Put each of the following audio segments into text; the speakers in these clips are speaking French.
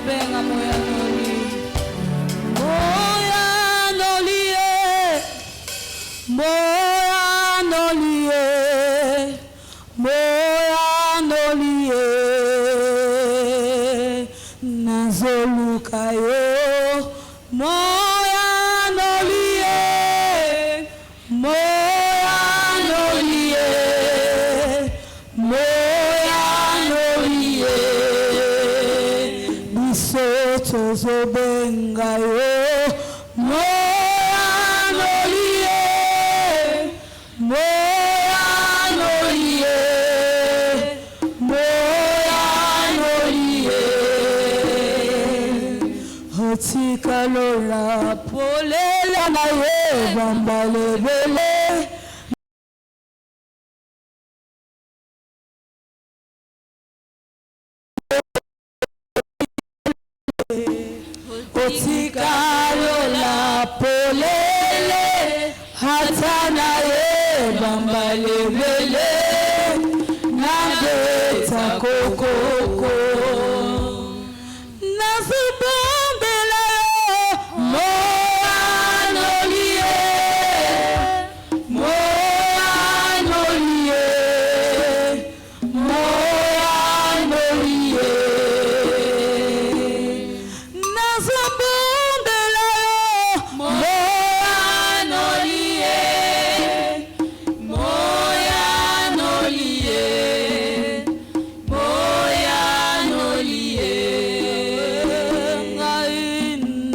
tozobenga moyanoli. Moyanoli, moyanoli, moyanoli, nazoluka yo. Moyanoli, moyanoli, moyanoli, biso tozobenga yo. Moyanoli, moyanoli, moyanoli, otika lola polela na ye bambalebele. Otika lola polele hatana ye bambalebele na beta kokoko na zibombela moyanoli, moyanoli, moyanoli,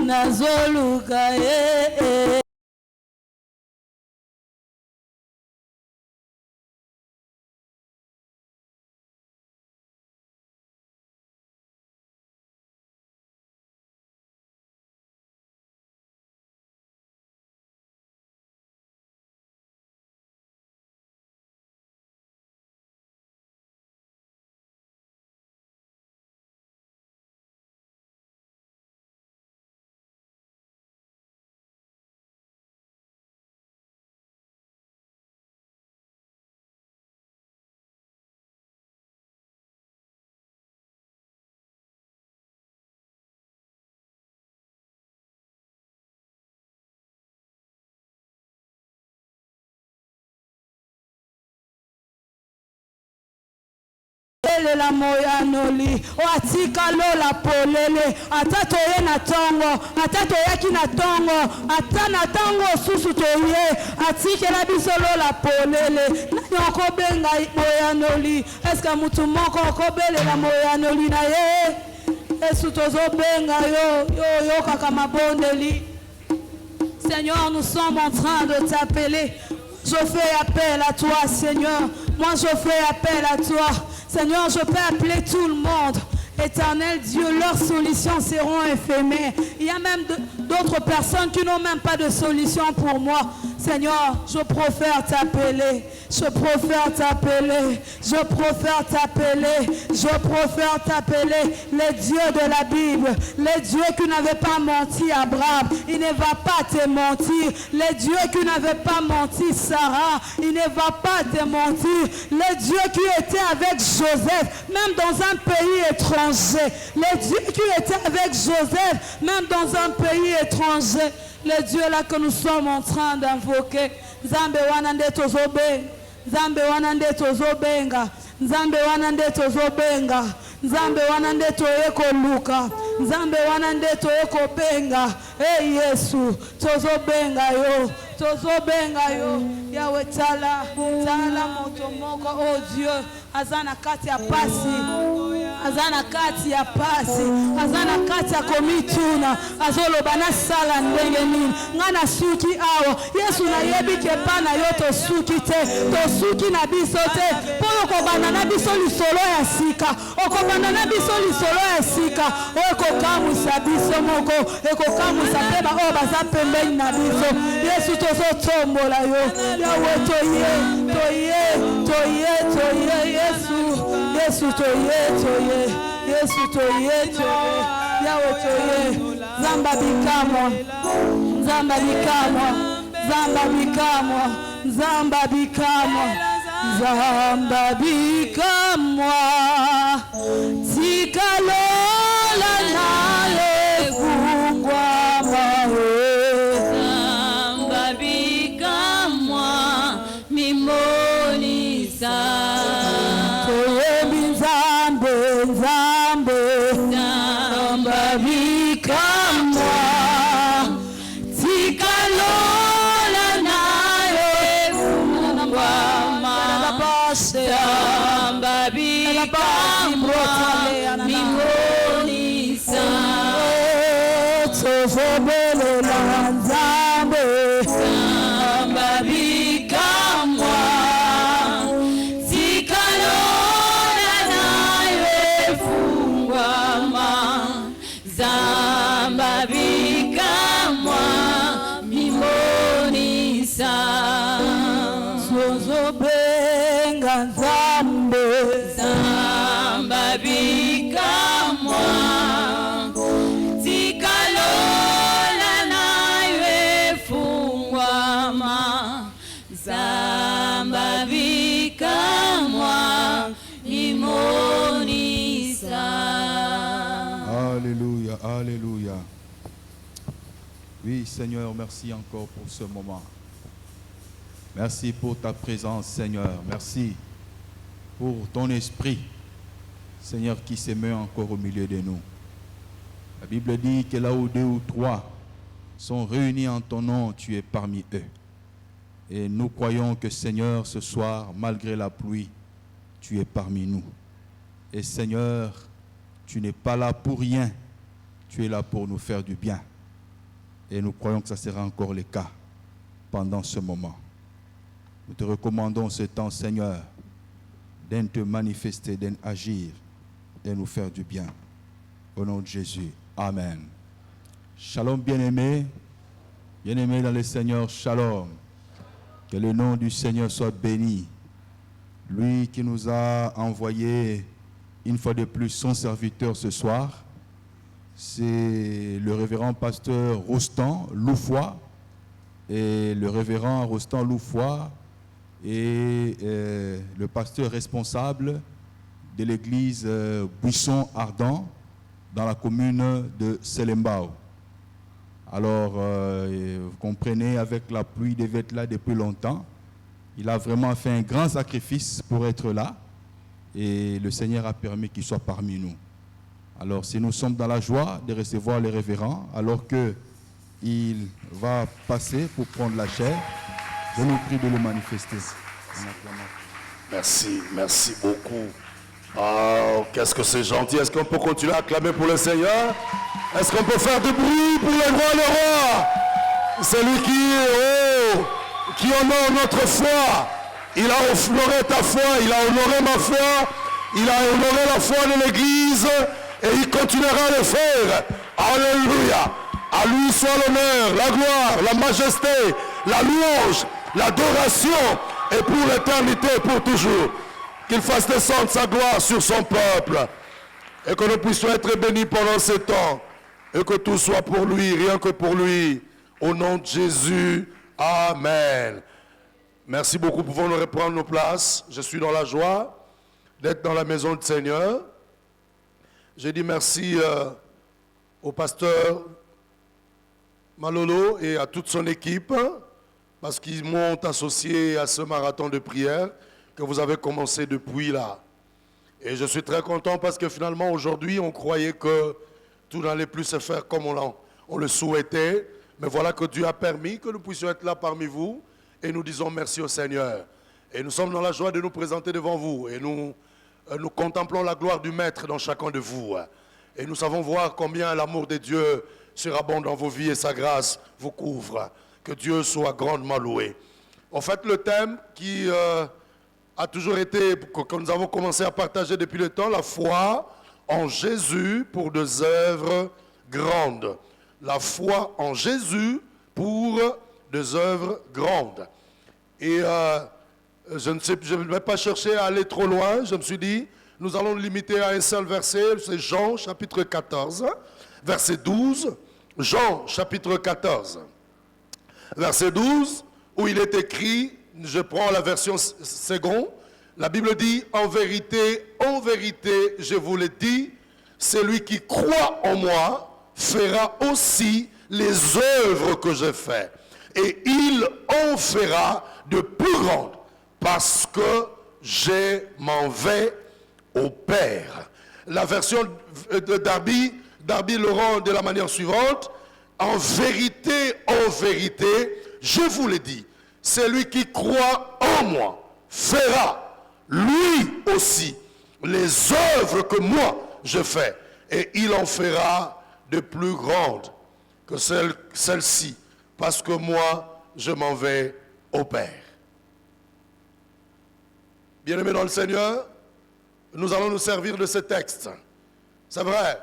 nazoluka ye. La moyanoli watika lola polele atato ye na tongo atato yaki na tongo atana tongo susu toye atike la biso lola polele nani okobenga moyanoli eska mutu moko okobele la moyanoli na ye esu tozobenga yo kaka mabondeli. Seigneur, nous sommes en train de t'appeler. Je fais appel à toi, Seigneur. Moi, je fais appel à toi. Seigneur, je peux appeler tout le monde. Éternel Dieu, leurs solutions seront éphémères. Il y a même d'autres personnes qui n'ont même pas de solution pour moi. Seigneur, je préfère t'appeler. Je préfère t'appeler. Je préfère t'appeler. Je préfère t'appeler le Dieu de la Bible. Le Dieu qui n'avait pas menti à Abraham. Il ne va pas te mentir. Le Dieu qui n'avait pas menti Sarah. Il ne va pas te mentir. Le Dieu qui était avec Joseph, même dans un pays étranger. Le Dieu qui était avec Joseph, même dans un pays étranger. Le Dieu là que nous sommes en train d'invoquer. Nzambe wana nde tozobenga. Nzambe wana nde tozobenga. Nzambe wana nde tozobenga. Nzambe wana nde toyeko luka. Nzambe wana nde toyeko benga. Hey Yesu, tozobenga yo. Tozobenga yo. Yawe tala moto moko, oh Dieu. Azana kati ya pasi. Azana kati ya pasi. Azana kati ya komituna. Azolo bana sala ndenge nini. Ngana suki awa. Yesu na yebi kepana yo to suki te. To suki na biso te. Polo kobana na biso lisolo ya sika. Okobana na biso lisolo ya sika. Oko kamu sa biso moko. Eko kamu sa peba o baza pembeni na biso. Yesu tozo tombola yo. Yawe toye. Yesu toye. Yesu toye. Yawe toye. Zamba bikamwa. Tikalola na tozobelela Nzambe Nzamba bikamwa zikalona nawe fungwama Nzamba bikamwa mimonisa tozobenga Nzambe Nzamba bikamwa zikalona nawe fungwama Nzamba bikamwa mimonisa. Alléluia, alléluia. Oui, Seigneur, merci encore pour ce moment. Merci pour ta présence, Seigneur. Merci pour ton esprit, Seigneur, qui s'émeut encore au milieu de nous. La Bible dit que là où 2 ou 3 sont réunis en ton nom, tu es parmi eux. Et nous croyons que, Seigneur, ce soir, malgré la pluie, tu es parmi nous. Et Seigneur, tu n'es pas là pour rien. Tu es là pour nous faire du bien. Et nous croyons que ça sera encore le cas pendant ce moment. Nous te recommandons ce temps, Seigneur, de te manifester, d'agir et nous faire du bien. Au nom de Jésus. Amen. Shalom, bien-aimés. Bien-aimés dans le Seigneur, shalom. Que le nom du Seigneur soit béni. Lui qui nous a envoyé une fois de plus son serviteur ce soir, c'est le révérend pasteur Rostand Loufoy. Et le révérend Rostand Loufoy est le pasteur responsable de l'église Buisson Ardent dans la commune de Selembao. Alors, vous comprenez, avec la pluie, il devait être là depuis longtemps. Il a vraiment fait un grand sacrifice pour être là. Et le Seigneur a permis qu'il soit parmi nous. Alors, si nous sommes dans la joie de recevoir les révérends, alors qu'il va passer pour prendre la chair, je nous prie de le manifester. Merci, merci beaucoup. Oh, qu'est-ce que c'est gentil. Est-ce qu'on peut continuer à acclamer pour le Seigneur? Est-ce qu'on peut faire du bruit pour le roi? C'est lui qui honore notre foi. Il a honoré ta foi, il a honoré ma foi, il a honoré la foi de l'Église et il continuera à le faire. Alléluia. À lui soit l'honneur, la gloire, la majesté, la louange, l'adoration et pour l'éternité, pour toujours. Qu'il fasse descendre sa gloire sur son peuple et que nous puissions être bénis pendant ce temps et que tout soit pour lui, rien que pour lui. Au nom de Jésus, amen. Merci beaucoup, pouvons-nous reprendre nos places. Je suis dans la joie d'être dans la maison du Seigneur. Je dis merci au pasteur Malolo et à toute son équipe parce qu'ils m'ont associé à ce marathon de prière que vous avez commencé depuis là. Et je suis très content parce que finalement aujourd'hui on croyait que tout n'allait plus se faire comme on le souhaitait. Mais voilà que Dieu a permis que nous puissions être là parmi vous et nous disons merci au Seigneur. Et nous sommes dans la joie de nous présenter devant vous et nous contemplons la gloire du Maître dans chacun de vous. Et nous savons voir combien l'amour de Dieu surabonde dans vos vies et sa grâce vous couvre. Que Dieu soit grandement loué. En fait, le thème qui a toujours été, que nous avons commencé à partager depuis le temps, la foi en Jésus pour des œuvres grandes. La foi en Jésus pour des œuvres grandes. Et je ne vais pas chercher à aller trop loin. Je me suis dit, nous allons nous limiter à un seul verset. C'est Jean chapitre 14, verset 12. Jean chapitre 14, verset 12, où il est écrit, je prends la version seconde, la Bible dit, en vérité, je vous le dis, celui qui croit en moi fera aussi les œuvres que je fais. Et il en fera de plus grandes, parce que je m'en vais au Père. La version de Darby le rend de la manière suivante, en vérité, je vous le dis, celui qui croit en moi fera lui aussi les œuvres que moi je fais, et il en fera de plus grandes. que celle-ci, parce que moi, je m'en vais au Père. Bien-aimés dans le Seigneur, nous allons nous servir de ce texte. C'est vrai,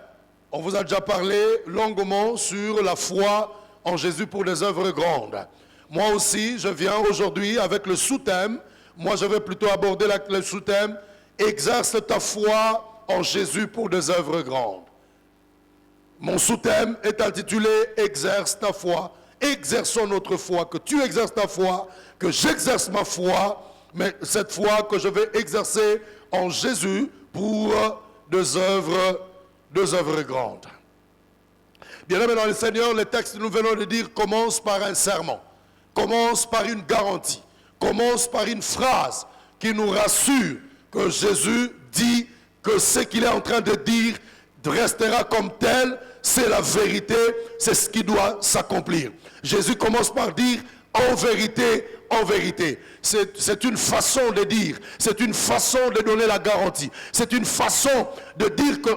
on vous a déjà parlé longuement sur la foi en Jésus pour des œuvres grandes. Moi aussi, je viens aujourd'hui avec le sous-thème. Moi, je vais plutôt aborder le sous-thème « Exerce ta foi en Jésus pour des œuvres grandes ». Mon sous-thème est intitulé « Exerce ta foi ». Exerçons notre foi, que tu exerces ta foi, que j'exerce ma foi, mais cette foi que je vais exercer en Jésus pour deux œuvres grandes. Bien-aimés dans le Seigneur, le texte que nous venons de dire commence par un serment, commence par une garantie, commence par une phrase qui nous rassure que Jésus dit que ce qu'il est en train de dire restera comme tel, c'est la vérité, c'est ce qui doit s'accomplir. Jésus commence par dire en vérité, en vérité. C'est une façon de dire, c'est une façon de donner la garantie, c'est une façon de dire que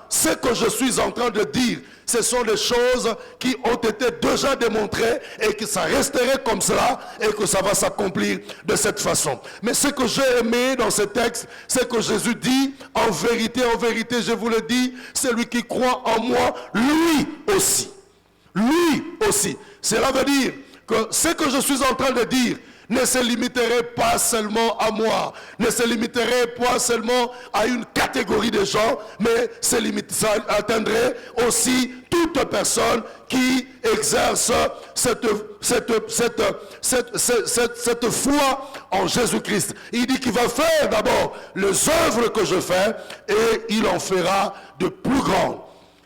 ce que je suis en train de dire, ce sont des choses qui ont été déjà démontrées et que ça resterait comme cela et que ça va s'accomplir de cette façon. Mais ce que j'ai aimé dans ce texte, c'est que Jésus dit, en vérité, je vous le dis, celui qui croit en moi, lui aussi. Lui aussi. Cela veut dire que ce que je suis en train de dire ne se limiterait pas seulement à moi, ne se limiterait pas seulement à une catégorie de gens, mais ça atteindrait aussi toute personne qui exerce cette foi en Jésus-Christ. Il dit qu'il va faire d'abord les œuvres que je fais et il en fera de plus grandes.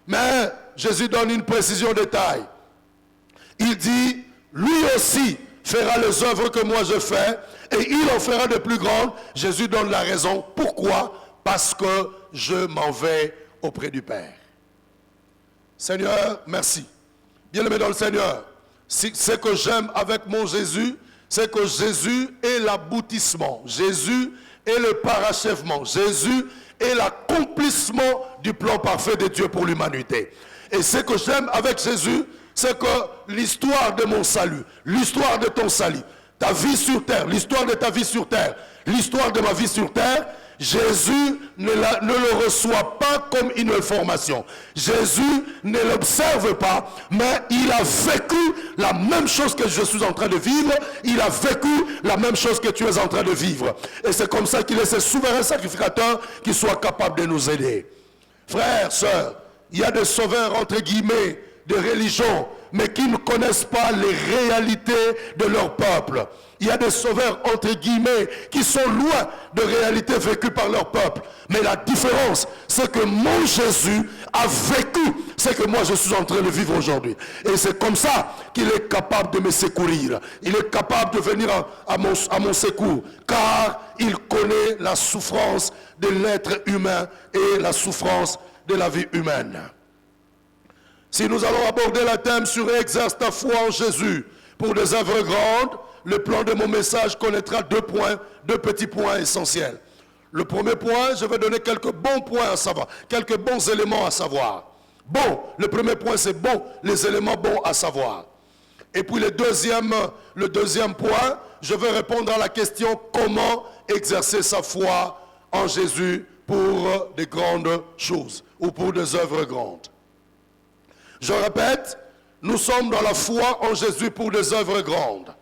Mais Jésus donne une précision de taille. Il dit, lui aussi fera les œuvres que moi je fais et il en fera de plus grandes. Jésus donne la raison. Pourquoi? Parce que je m'en vais auprès du Père. Seigneur, merci. Bien-aimé dans le Seigneur, ce que j'aime avec mon Jésus, c'est que Jésus est l'aboutissement. Jésus est le parachèvement. Jésus est l'accomplissement du plan parfait de Dieu pour l'humanité. Et ce que j'aime avec Jésus, c'est que l'histoire de mon salut, l'histoire de ton salut, ta vie sur terre, l'histoire de ta vie sur terre, l'histoire de ma vie sur terre, Jésus ne le reçoit pas comme une information. Jésus ne l'observe pas, mais il a vécu la même chose que je suis en train de vivre. Il a vécu la même chose que tu es en train de vivre. Et c'est comme ça qu'il est ce souverain sacrificateur qui soit capable de nous aider. Frères, sœurs, il y a des sauveurs entre guillemets de religion, mais qui ne connaissent pas les réalités de leur peuple. Il y a des sauveurs, entre guillemets, qui sont loin de réalités vécues par leur peuple. Mais la différence, c'est que mon Jésus a vécu ce que moi je suis en train de vivre aujourd'hui. Et c'est comme ça qu'il est capable de me secourir. Il est capable de venir à mon secours, car il connaît la souffrance de l'être humain et la souffrance de la vie humaine. Si nous allons aborder le thème sur exerce ta foi en Jésus pour des œuvres grandes, le plan de mon message connaîtra deux petits points essentiels. Le premier point, je vais donner quelques bons points à savoir, quelques bons éléments à savoir. Bon, le premier point c'est bon, les éléments bons à savoir. Et puis le deuxième point, je vais répondre à la question comment exercer sa foi en Jésus pour des grandes choses ou pour des œuvres grandes. Je répète, nous sommes dans la foi en Jésus pour des œuvres grandes.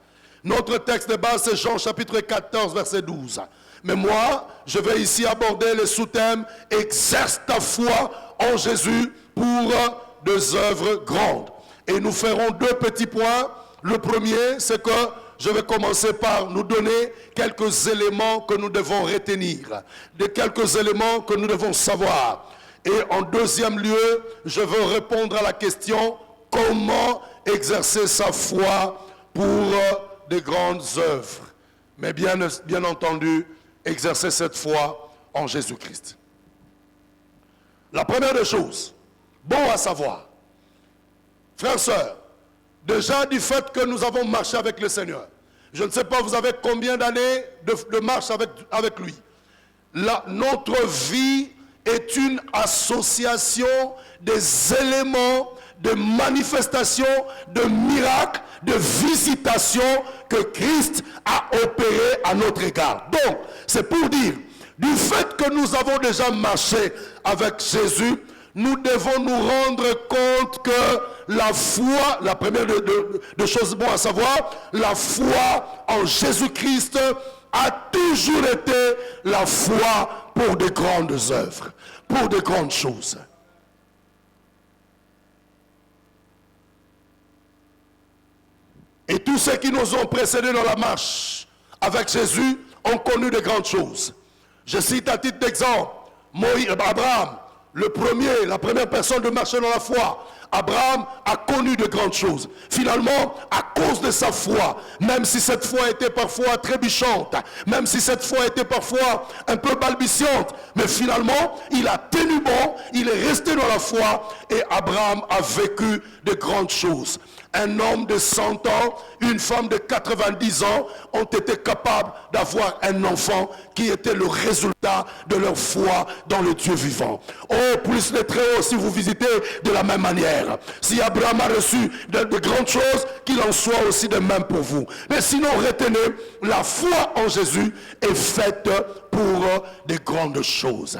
Notre texte de base, c'est Jean chapitre 14, verset 12. Mais moi, je vais ici aborder le sous-thème « Exerce ta foi en Jésus pour des œuvres grandes ». Et nous ferons deux petits points. Le premier, c'est que je vais commencer par nous donner quelques éléments que nous devons retenir, quelques éléments que nous devons savoir. Et en deuxième lieu, je veux répondre à la question comment exercer sa foi pour de grandes œuvres. Mais bien entendu, exercer cette foi en Jésus-Christ. La première des choses, bon à savoir, frères, sœurs, déjà du fait que nous avons marché avec le Seigneur, je ne sais pas vous avez combien d'années de marche avec lui. Notre vie est une association des éléments de manifestations, de miracles, de visitations que Christ a opérées à notre égard. Donc, c'est pour dire, du fait que nous avons déjà marché avec Jésus, nous devons nous rendre compte que la foi, la première de choses bonnes à savoir, la foi en Jésus-Christ a toujours été la foi pour de grandes œuvres, pour de grandes choses. Et tous ceux qui nous ont précédés dans la marche avec Jésus ont connu de grandes choses. Je cite à titre d'exemple, Abraham, la première personne de marcher dans la foi. Abraham a connu de grandes choses. Finalement, à cause de sa foi, même si cette foi était parfois trébuchante, même si cette foi était parfois un peu balbutiante, mais finalement, il a tenu bon, il est resté dans la foi et Abraham a vécu de grandes choses. Un homme de 100 ans, une femme de 90 ans ont été capables d'avoir un enfant qui était le résultat de leur foi dans le Dieu vivant. Oh, plus le Très-Haut, si vous visitez de la même manière. Si Abraham a reçu de grandes choses, qu'il en soit aussi de même pour vous. Mais sinon, retenez, la foi en Jésus est faite pour de grandes choses.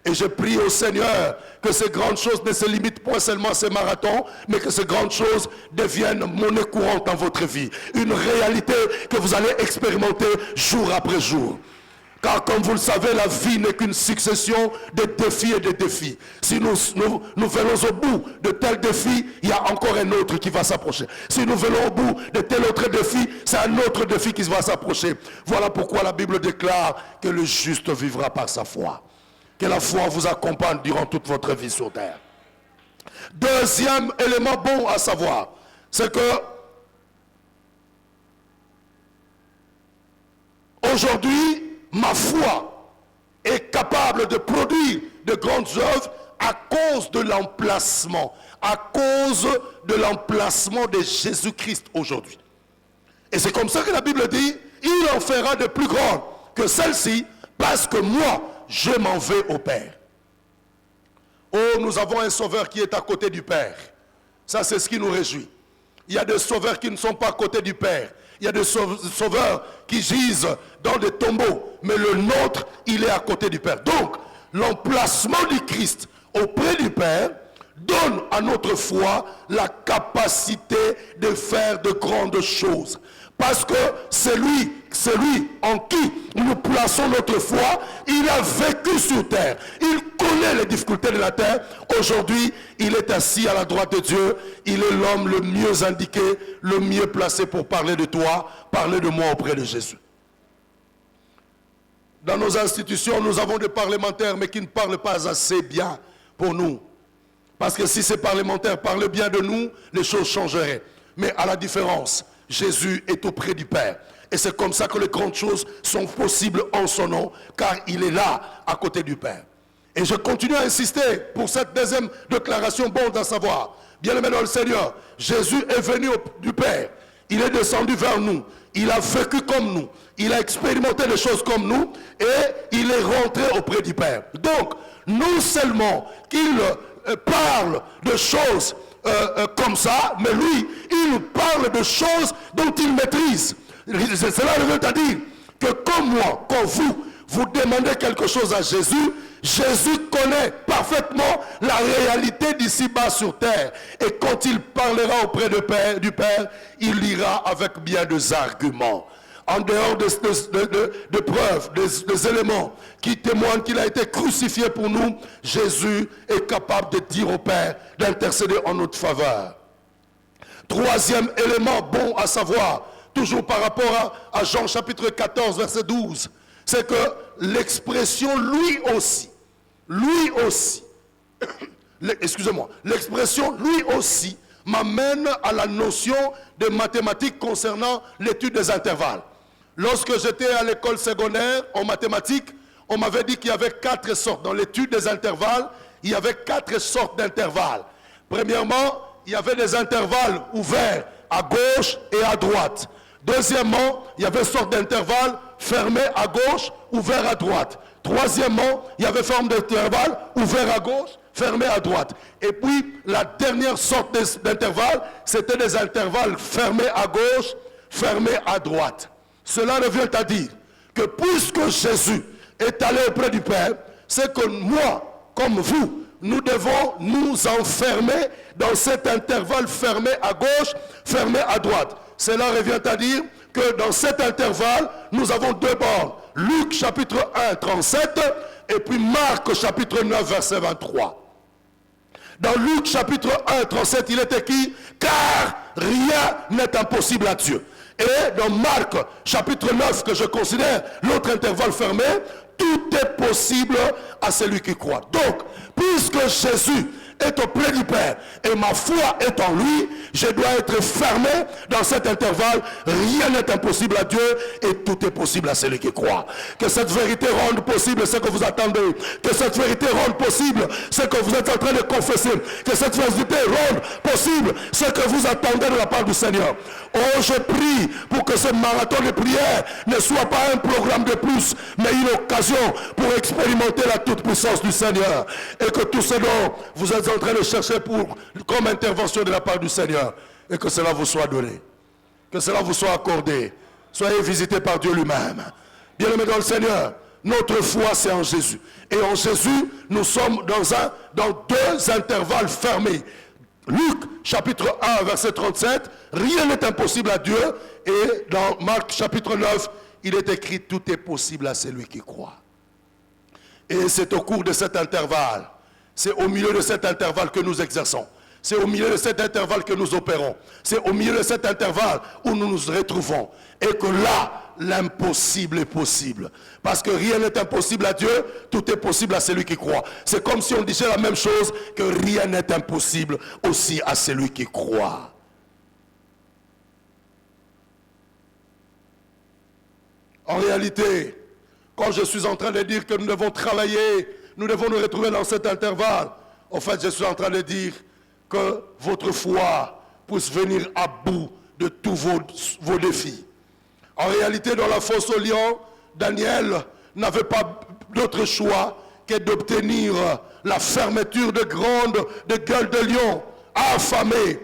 Et je prie au Seigneur que ces grandes choses ne se limitent pas seulement à ces marathons, mais que ces grandes choses deviennent monnaie courante dans votre vie. Une réalité que vous allez expérimenter jour après jour. Car comme vous le savez, la vie n'est qu'une succession de défis et de défis. Si nous venons au bout de tel défi, il y a encore un autre qui va s'approcher. Si nous venons au bout de tel autre défi, c'est un autre défi qui va s'approcher. Voilà pourquoi la Bible déclare que le juste vivra par sa foi. Que la foi vous accompagne durant toute votre vie sur terre. Deuxième élément bon à savoir, c'est que aujourd'hui, ma foi est capable de produire de grandes œuvres à cause de l'emplacement, de Jésus-Christ aujourd'hui. Et c'est comme ça que la Bible dit, il en fera de plus grandes que celle-ci, parce que moi, je m'en vais au Père. Oh, nous avons un sauveur qui est à côté du Père. Ça, c'est ce qui nous réjouit. Il y a des sauveurs qui ne sont pas à côté du Père. Il y a des sauveurs qui gisent dans des tombeaux. Mais le nôtre, il est à côté du Père. Donc, l'emplacement du Christ auprès du Père donne à notre foi la capacité de faire de grandes choses. Parce que c'est lui en qui nous plaçons notre foi, il a vécu sur terre. Il connaît les difficultés de la terre. Aujourd'hui, il est assis à la droite de Dieu. Il est l'homme le mieux indiqué, le mieux placé pour parler de toi, parler de moi auprès de Jésus. Dans nos institutions, nous avons des parlementaires, mais qui ne parlent pas assez bien pour nous. Parce que si ces parlementaires parlaient bien de nous, les choses changeraient. Mais à la différence, Jésus est auprès du Père. Et c'est comme ça que les grandes choses sont possibles en son nom, car il est là, à côté du Père. Et je continue à insister pour cette deuxième déclaration bonne à savoir. Bien-aimé dans le Seigneur, Jésus est venu du Père. Il est descendu vers nous. Il a vécu comme nous. Il a expérimenté les choses comme nous. Et il est rentré auprès du Père. Donc, non seulement qu'il parle de choses comme ça, mais lui, il nous parle de choses dont il maîtrise. Cela veut dire que comme moi, quand vous demandez quelque chose à Jésus, Jésus connaît parfaitement la réalité d'ici-bas sur terre. Et quand il parlera auprès du Père, il ira avec bien des arguments. En dehors de preuves, des éléments qui témoignent qu'il a été crucifié pour nous, Jésus est capable de dire au Père, d'intercéder en notre faveur. Troisième élément bon à savoir, toujours par rapport à Jean chapitre 14, verset 12, c'est que l'expression lui aussi, l'expression lui aussi m'amène à la notion de mathématiques concernant l'étude des intervalles. Lorsque j'étais à l'école secondaire en mathématiques, on m'avait dit qu'il y avait 4 sortes. Dans l'étude des intervalles, il y avait 4 sortes d'intervalles. Premièrement, il y avait des intervalles ouverts à gauche et à droite. Deuxièmement, il y avait une sorte d'intervalle fermé à gauche, ouvert à droite. Troisièmement, il y avait forme d'intervalle ouvert à gauche, fermés à droite. Et puis, la dernière sorte d'intervalle, c'était des intervalles fermés à gauche, fermés à droite. Cela revient à dire que puisque Jésus est allé auprès du Père, c'est que moi, comme vous, nous devons nous enfermer dans cet intervalle fermé à gauche, fermé à droite. Cela revient à dire que dans cet intervalle, nous avons deux bornes. Luc chapitre 1, 37, et puis Marc chapitre 9, verset 23. Dans Luc chapitre 1, 37, il est écrit « Car rien n'est impossible à Dieu ». Et dans Marc chapitre 9, que je considère l'autre intervalle fermé, tout est possible à celui qui croit. Donc, puisque Jésus est auprès du Père et ma foi est en lui, je dois être fermé dans cet intervalle. Rien n'est impossible à Dieu et tout est possible à celui qui croit. Que cette vérité rende possible ce que vous attendez. Que cette vérité rende possible ce que vous êtes en train de confesser. Que cette vérité rende possible ce que vous attendez de la part du Seigneur. Oh, je prie pour que ce marathon de prière ne soit pas un programme de plus, mais une occasion pour expérimenter la toute-puissance du Seigneur. Et que tout ce dont vous êtes en train de chercher comme intervention de la part du Seigneur, et que cela vous soit donné. Que cela vous soit accordé. Soyez visités par Dieu lui-même. Bien-aimés dans le Seigneur, notre foi c'est en Jésus. Et en Jésus, nous sommes dans deux intervalles fermés. Luc chapitre 1 verset 37, rien n'est impossible à Dieu. Et dans Marc chapitre 9, il est écrit tout est possible à celui qui croit. Et c'est au cours de cet intervalle, c'est au milieu de cet intervalle que nous exerçons. C'est au milieu de cet intervalle que nous opérons. C'est au milieu de cet intervalle où nous nous retrouvons. Et que là, l'impossible est possible. Parce que rien n'est impossible à Dieu, tout est possible à celui qui croit. C'est comme si on disait la même chose, que rien n'est impossible aussi à celui qui croit. En réalité, quand je suis en train de dire que nous devons travailler, nous devons nous retrouver dans cet intervalle, en fait, je suis en train de dire que votre foi puisse venir à bout de tous vos défis. En réalité, dans la fosse au lion, Daniel n'avait pas d'autre choix que d'obtenir la fermeture de gueules de lion, affamé.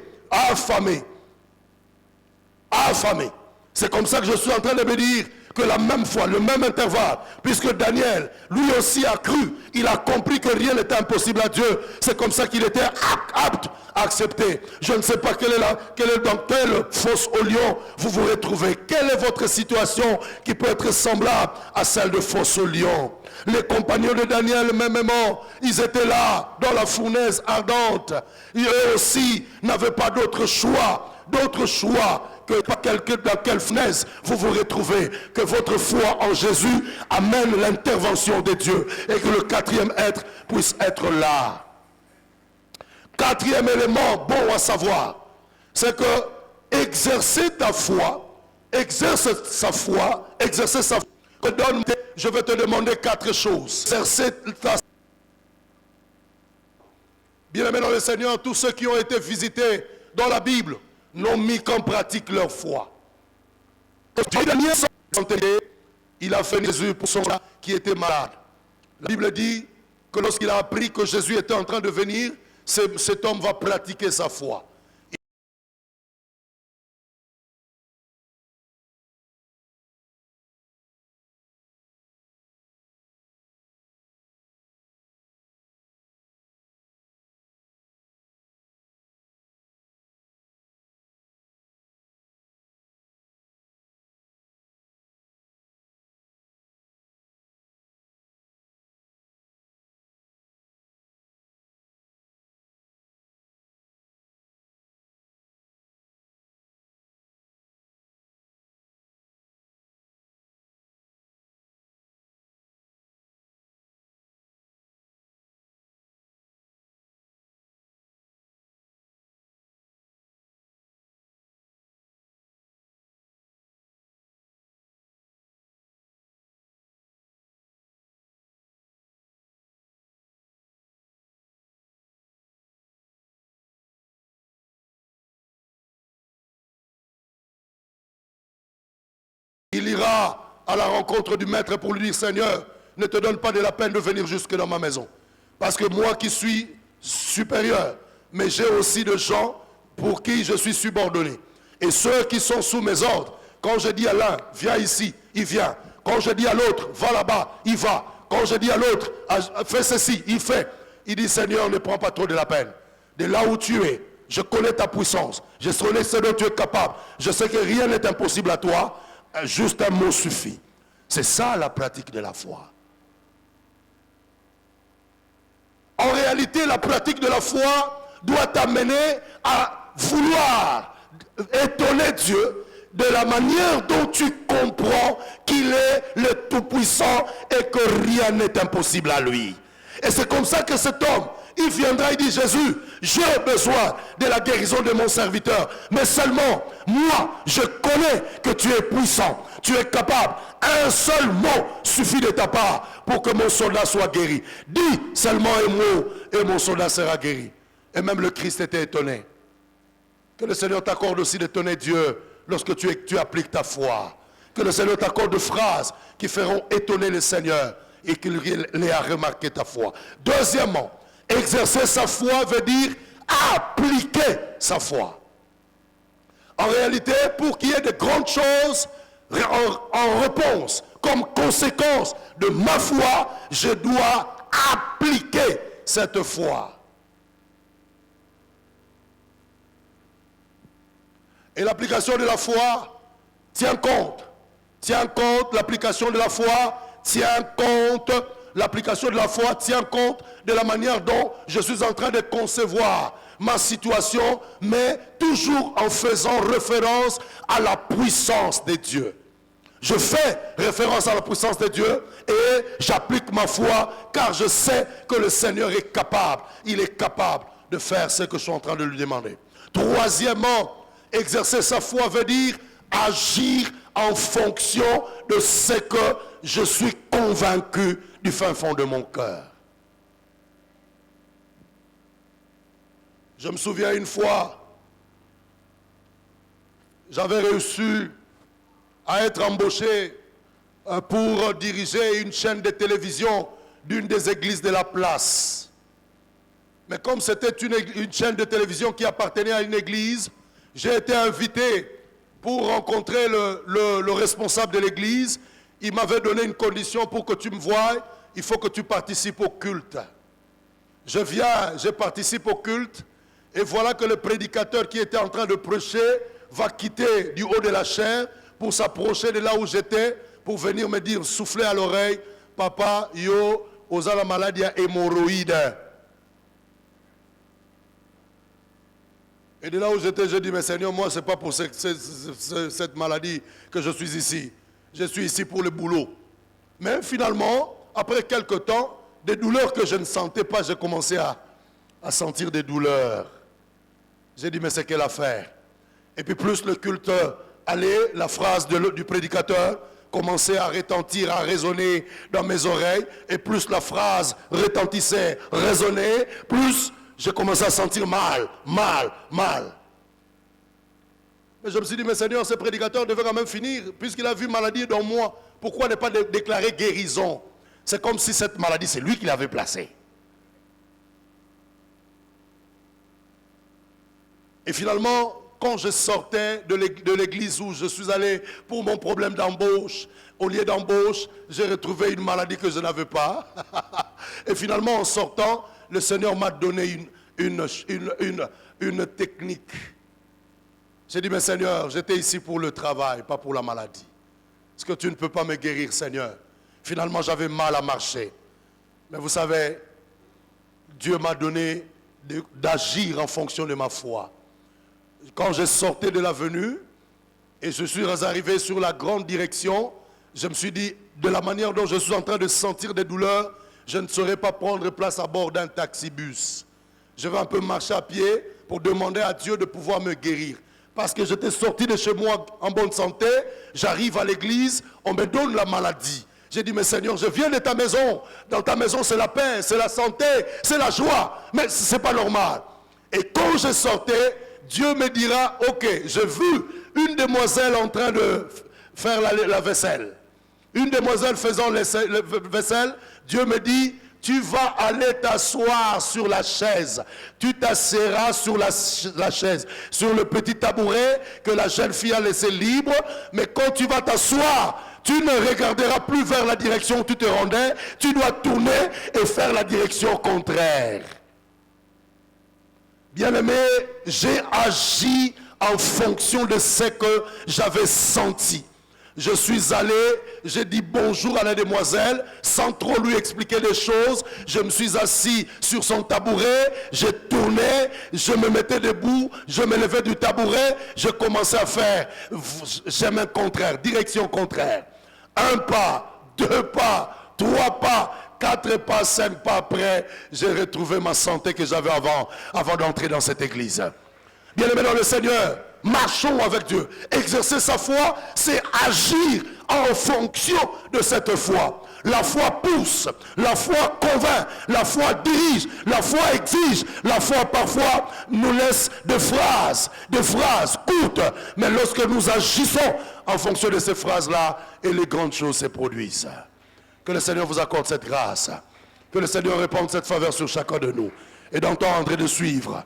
C'est comme ça que je suis en train de me dire que la même fois, le même intervalle, puisque Daniel, lui aussi a cru, il a compris que rien n'était impossible à Dieu. C'est comme ça qu'il était apte à accepter. Je ne sais pas dans quelle fosse au lion vous vous retrouvez. Quelle est votre situation qui peut être semblable à celle de fosse au lion? Les compagnons de Daniel, mêmement, ils étaient là, dans la fournaise ardente. Et eux aussi n'avaient pas d'autre choix que dans quelle fenêtre vous vous retrouvez, que votre foi en Jésus amène l'intervention de Dieu et que le quatrième être puisse être là. Quatrième élément bon à savoir, c'est que exercer sa foi, je vais te demander quatre choses. Bien-aimés dans le Seigneur, tous ceux qui ont été visités dans la Bible n'ont mis qu'en pratique leur foi. Il a fait Jésus pour son gars qui était malade. La Bible dit que lorsqu'il a appris que Jésus était en train de venir, cet homme va pratiquer sa foi. Il ira à la rencontre du maître pour lui dire, Seigneur, ne te donne pas de la peine de venir jusque dans ma maison. Parce que moi qui suis supérieurs, mais j'ai aussi des gens pour qui je suis subordonné. Et ceux qui sont sous mes ordres, quand je dis à l'un, viens ici, il vient. Quand je dis à l'autre, va là-bas, il va. Quand je dis à l'autre, fais ceci, il fait. Il dit, Seigneur, ne prends pas trop de la peine. De là où tu es, je connais ta puissance. Je connais ce dont tu es capable. Je sais que rien n'est impossible à toi. Juste un mot suffit. C'est ça la pratique de la foi. En réalité, la pratique de la foi doit t'amener à vouloir étonner Dieu de la manière dont tu comprends qu'il est le Tout-Puissant et que rien n'est impossible à lui. Et c'est comme ça que cet homme, il viendra, il dit, Jésus, j'ai besoin de la guérison de mon serviteur. Mais seulement, moi, je connais que tu es puissant, tu es capable. Un seul mot suffit de ta part pour que mon soldat soit guéri. Dis seulement un mot et mon soldat sera guéri. Et même le Christ était étonné. Que le Seigneur t'accorde aussi d'étonner Dieu lorsque tu appliques ta foi. Que le Seigneur t'accorde de phrases qui feront étonner le Seigneur et qu'il ait à remarquer ta foi. Deuxièmement, exercer sa foi veut dire appliquer sa foi. En réalité, pour qu'il y ait de grandes choses en réponse, comme conséquence de ma foi, je dois appliquer cette foi. Et l'application de la foi tient compte. L'application de la foi tient compte. L'application de la foi tient compte de la manière dont je suis en train de concevoir ma situation, mais toujours en faisant référence à la puissance de Dieu. Je fais référence à la puissance de Dieu et j'applique ma foi car je sais que le Seigneur est capable. Il est capable de faire ce que je suis en train de lui demander. Troisièmement, exercer sa foi veut dire agir en fonction de ce que je suis convaincu du fin fond de mon cœur. Je me souviens une fois, j'avais réussi à être embauché pour diriger une chaîne de télévision d'une des églises de la place. Mais comme c'était une chaîne de télévision qui appartenait à une église, j'ai été invité pour rencontrer le responsable de l'église. Il m'avait donné une condition pour que tu me voies, il faut que tu participes au culte. Je viens, je participe au culte, et voilà que le prédicateur qui était en train de prêcher va quitter du haut de la chaire pour s'approcher de là où j'étais, pour venir me dire, souffler à l'oreille, papa, yo, osa la maladie hémorroïde. Et de là où j'étais, je dis, mais Seigneur, moi, ce n'est pas pour cette maladie que je suis ici. Je suis ici pour le boulot. Mais finalement, après quelque temps, des douleurs que je ne sentais pas, j'ai commencé à sentir des douleurs. J'ai dit, mais c'est quelle affaire? Et puis plus le culte allait, la phrase du prédicateur commençait à retentir, à résonner dans mes oreilles. Et plus la phrase retentissait, résonnait, plus j'ai commencé à sentir mal. Mais je me suis dit, mais Seigneur, ce prédicateur devait quand même finir, puisqu'il a vu maladie dans moi. Pourquoi ne pas déclarer guérison? C'est comme si cette maladie, c'est lui qui l'avait placée. Et finalement, quand je sortais de l'église où je suis allé pour mon problème d'embauche, au lieu d'embauche, j'ai retrouvé une maladie que je n'avais pas. Et finalement, en sortant, le Seigneur m'a donné une technique. J'ai dit, mais Seigneur, j'étais ici pour le travail, pas pour la maladie. Est-ce que tu ne peux pas me guérir, Seigneur? Finalement, j'avais mal à marcher. Mais vous savez, Dieu m'a donné d'agir en fonction de ma foi. Quand je sortais de l'avenue et je suis arrivé sur la grande direction, je me suis dit, de la manière dont je suis en train de sentir des douleurs, je ne saurais pas prendre place à bord d'un taxi-bus. Je vais un peu marcher à pied pour demander à Dieu de pouvoir me guérir. Parce que j'étais sorti de chez moi en bonne santé, j'arrive à l'église, on me donne la maladie. J'ai dit, mais Seigneur, je viens de ta maison. Dans ta maison, c'est la paix, c'est la santé, c'est la joie. Mais ce n'est pas normal. Et quand je sortais, Dieu me dira, ok, j'ai vu une demoiselle en train de faire la vaisselle. Une demoiselle faisant la vaisselle, Dieu me dit, tu vas aller t'asseoir sur la chaise. Tu t'asseoiras sur la chaise, sur le petit tabouret que la jeune fille a laissé libre. Mais quand tu vas t'asseoir, tu ne regarderas plus vers la direction où tu te rendais. Tu dois tourner et faire la direction contraire. Bien-aimé, j'ai agi en fonction de ce que j'avais senti. Je suis allé, j'ai dit bonjour à la demoiselle, sans trop lui expliquer les choses. Je me suis assis sur son tabouret, j'ai tourné, je me mettais debout, je me levais du tabouret, je commençais à faire chemin contraire, direction contraire. 1 pas, 2 pas, 3 pas, 4 pas, 5 pas après, j'ai retrouvé ma santé que j'avais avant d'entrer dans cette église. Bien-aimés dans le Seigneur, marchons avec Dieu. Exercer sa foi, c'est agir en fonction de cette foi. La foi pousse, la foi convainc, la foi dirige, la foi exige, la foi parfois nous laisse des phrases courtes. Mais lorsque nous agissons en fonction de ces phrases-là, et les grandes choses se produisent. Que le Seigneur vous accorde cette grâce. Que le Seigneur répande cette faveur sur chacun de nous. Et d'entendre, de suivre.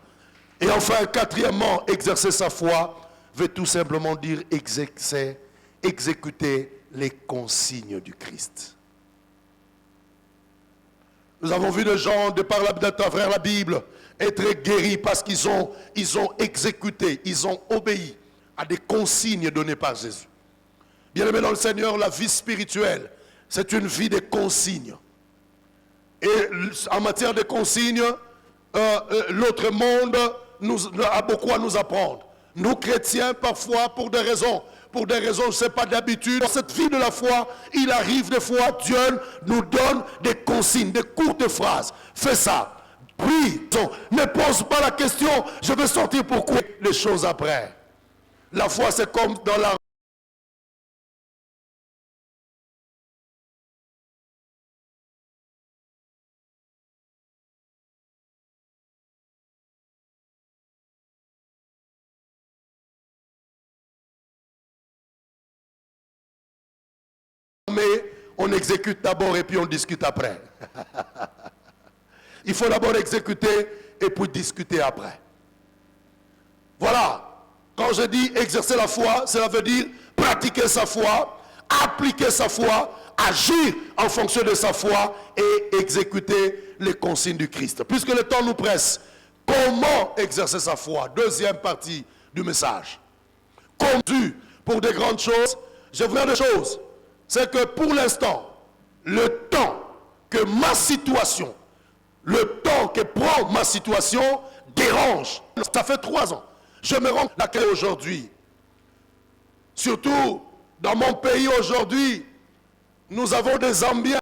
Et enfin, quatrièmement, exercer sa foi veut tout simplement dire exécuter les consignes du Christ. Nous avons vu des gens, de par à travers la Bible, être guéris parce qu'ils ont exécuté, ils ont obéi à des consignes données par Jésus. Bien-aimés dans le Seigneur, la vie spirituelle, c'est une vie de consignes. Et en matière de consignes, l'autre monde a beaucoup à nous apprendre. Nous chrétiens, parfois, pour des raisons, je ne sais pas d'habitude, dans cette vie de la foi, il arrive des fois, Dieu nous donne des consignes, des courtes phrases. Fais ça. Prie. Ne pose pas la question, je vais sortir pour quoi les choses après. La foi, c'est comme dans la mais on exécute d'abord et puis on discute après. Il faut d'abord exécuter et puis discuter après. Voilà. Quand je dis exercer la foi, cela veut dire pratiquer sa foi, appliquer sa foi, agir en fonction de sa foi et exécuter les consignes du Christ. Puisque le temps nous presse, comment exercer sa foi? Deuxième partie du message. Comme pour des grandes choses, je veux dire des choses. C'est que pour l'instant, le temps que ma situation, le temps que prend ma situation dérange. Ça fait 3 ans. Je me rends la clé aujourd'hui. Surtout dans mon pays aujourd'hui, nous avons des ambiances.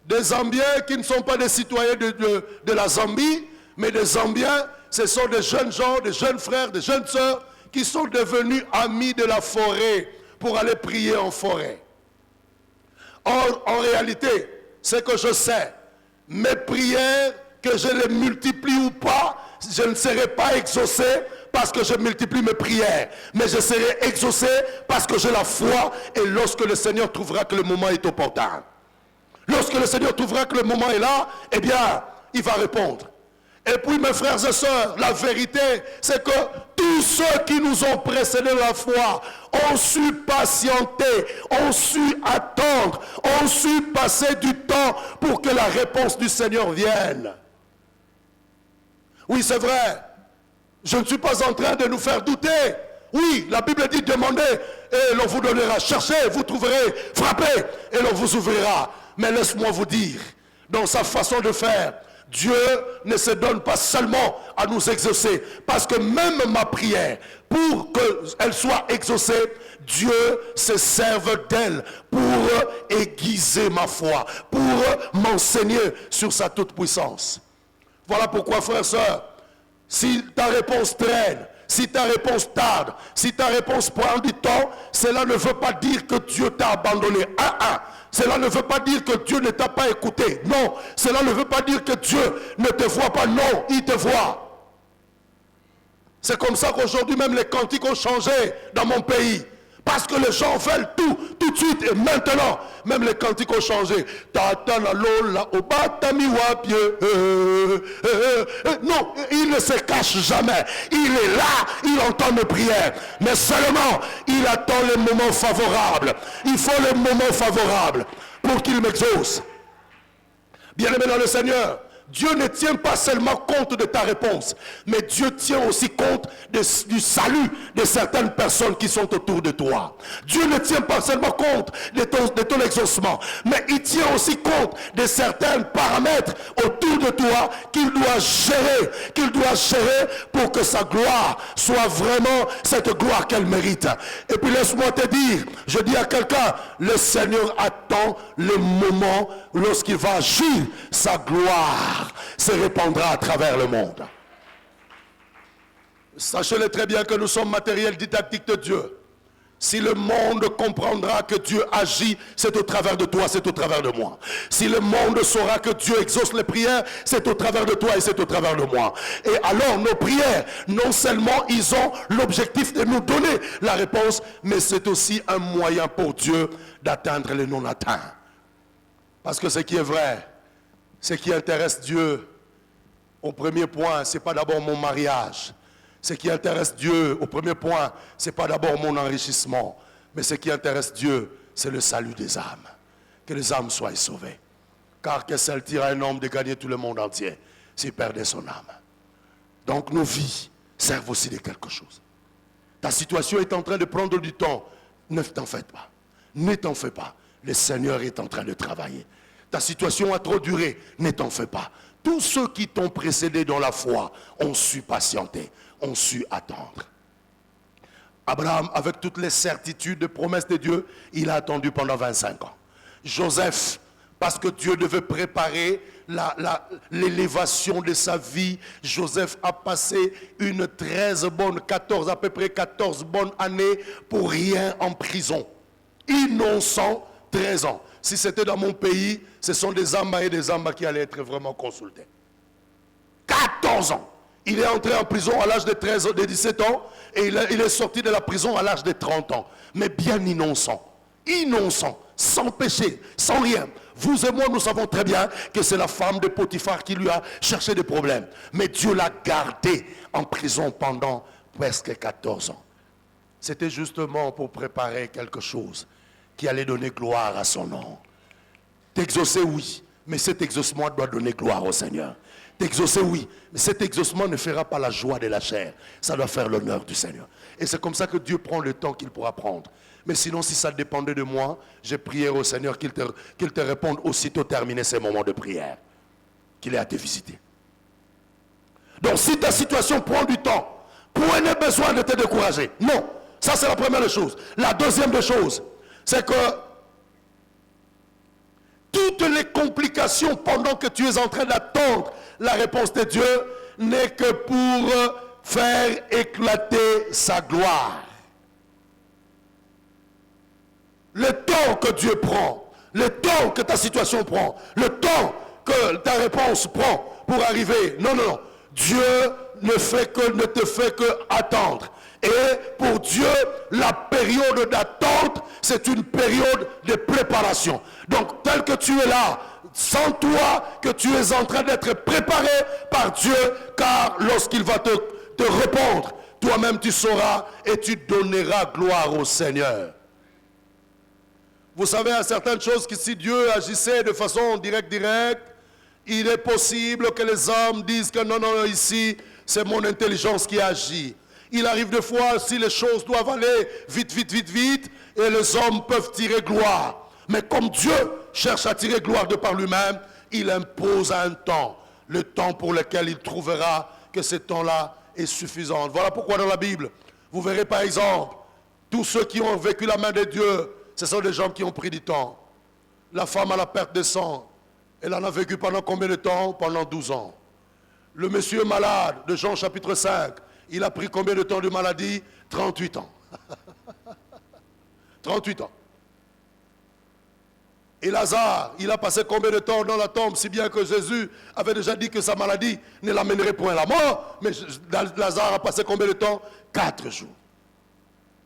Des Zambiens qui ne sont pas des citoyens de la Zambie, mais des Zambiens, ce sont des jeunes gens, des jeunes frères, des jeunes sœurs qui sont devenus amis de la forêt pour aller prier en forêt. Or, en réalité, ce que je sais, mes prières, que je les multiplie ou pas, je ne serai pas exaucé parce que je multiplie mes prières, mais je serai exaucé parce que j'ai la foi et lorsque le Seigneur trouvera que le moment est opportun. Lorsque le Seigneur trouvera que le moment est là, eh bien, il va répondre. Et puis, mes frères et sœurs, la vérité, c'est que tous ceux qui nous ont précédés dans la foi ont su patienter, ont su attendre, ont su passer du temps pour que la réponse du Seigneur vienne. Oui, c'est vrai. Je ne suis pas en train de nous faire douter. Oui, la Bible dit demandez et l'on vous donnera. Cherchez, vous trouverez. Frappez et l'on vous ouvrira. Mais laisse-moi vous dire, dans sa façon de faire, Dieu ne se donne pas seulement à nous exaucer, parce que même ma prière, pour qu'elle soit exaucée, Dieu se serve d'elle pour aiguiser ma foi, pour m'enseigner sur sa toute-puissance. Voilà pourquoi, frères et sœurs, si ta réponse traîne, si ta réponse tarde, si ta réponse prend du temps, cela ne veut pas dire que Dieu t'a abandonné. Cela ne veut pas dire que Dieu ne t'a pas écouté. Non, cela ne veut pas dire que Dieu ne te voit pas. Non, il te voit. C'est comme ça qu'aujourd'hui même les cantiques ont changé dans mon pays. Parce que les gens veulent tout de suite et maintenant. Même les cantiques ont changé. Non, il ne se cache jamais. Il est là, il entend nos prières. Mais seulement, il attend les moments favorables. Il faut les moments favorables pour qu'il m'exauce. Bien-aimé dans le Seigneur, Dieu ne tient pas seulement compte de ta réponse, mais Dieu tient aussi compte du salut de certaines personnes qui sont autour de toi. Dieu ne tient pas seulement compte de ton exaucement, mais il tient aussi compte de certains paramètres autour de toi qu'il doit gérer pour que sa gloire soit vraiment cette gloire qu'elle mérite. Et puis laisse-moi te dire, je dis à quelqu'un, le Seigneur attend le moment lorsqu'il va agir, sa gloire se répandra à travers le monde. Sachez-le très bien que nous sommes matériel didactique de Dieu. Si le monde comprendra que Dieu agit, c'est au travers de toi, c'est au travers de moi. Si le monde saura que Dieu exauce les prières, c'est au travers de toi et c'est au travers de moi. Et alors nos prières, non seulement ils ont l'objectif de nous donner la réponse, mais c'est aussi un moyen pour Dieu d'atteindre les non-atteints. Parce que ce qui est vrai, ce qui intéresse Dieu, au premier point, ce n'est pas d'abord mon mariage. Ce qui intéresse Dieu, au premier point, ce n'est pas d'abord mon enrichissement. Mais ce qui intéresse Dieu, c'est le salut des âmes. Que les âmes soient sauvées. Car que sert-il à un homme de gagner tout le monde entier s'il perdait son âme? Donc nos vies servent aussi de quelque chose. Ta situation est en train de prendre du temps. Ne t'en fais pas. Ne t'en fais pas. Le Seigneur est en train de travailler. Ta situation a trop duré, ne t'en fais pas. Tous ceux qui t'ont précédé dans la foi ont su patienter, ont su attendre. Abraham, avec toutes les certitudes de promesses de Dieu, il a attendu pendant 25 ans. Joseph, parce que Dieu devait préparer l'élévation de sa vie, Joseph a passé à peu près 14 bonnes années pour rien en prison. Innocent, 13 ans. Si c'était dans mon pays, ce sont des Amba et des Amba qui allaient être vraiment consultés. 14 ans. Il est entré en prison à l'âge de 17 ans et il est sorti de la prison à l'âge de 30 ans. Mais bien innocent. Innocent, sans péché, sans rien. Vous et moi, nous savons très bien que c'est la femme de Potiphar qui lui a cherché des problèmes. Mais Dieu l'a gardé en prison pendant presque 14 ans. C'était justement pour préparer quelque chose qui allait donner gloire à son nom. T'exaucer, oui, mais cet exaucement doit donner gloire au Seigneur. T'exaucer, oui, mais cet exaucement ne fera pas la joie de la chair. Ça doit faire l'honneur du Seigneur. Et c'est comme ça que Dieu prend le temps qu'il pourra prendre. Mais sinon, si ça dépendait de moi, j'ai prié au Seigneur qu'il te réponde aussitôt terminé ces moments de prière, qu'il ait à te visiter. Donc si ta situation prend du temps, prenez besoin de te décourager. Non, ça c'est la première des choses. La deuxième des choses, c'est que toutes les complications pendant que tu es en train d'attendre la réponse de Dieu n'est que pour faire éclater sa gloire. Le temps que Dieu prend, le temps que ta situation prend, le temps que ta réponse prend pour arriver. Non. Dieu ne te fait que attendre. Et pour Dieu, la période d'attente, c'est une période de préparation. Donc, tel que tu es là, sens-toi que tu es en train d'être préparé par Dieu, car lorsqu'il va te répondre, toi-même tu sauras et tu donneras gloire au Seigneur. Vous savez, à certaines choses que si Dieu agissait de façon directe, il est possible que les hommes disent que non, ici, c'est mon intelligence qui agit. Il arrive des fois, si les choses doivent aller vite, et les hommes peuvent tirer gloire. Mais comme Dieu cherche à tirer gloire de par lui-même, il impose un temps. le temps pour lequel il trouvera que ce temps-là est suffisant. Voilà pourquoi dans la Bible, vous verrez par exemple, tous ceux qui ont vécu la main de Dieu, ce sont des gens qui ont pris du temps. La femme à la perte de sang, elle en a vécu pendant combien de temps? Pendant 12 ans. Le monsieur malade de Jean chapitre 5, il a pris combien de temps de maladie? 38 ans. 38 ans. Et Lazare, il a passé combien de temps dans la tombe, si bien que Jésus avait déjà dit que sa maladie ne l'amènerait point à la mort. Mais Lazare a passé combien de temps? 4 jours.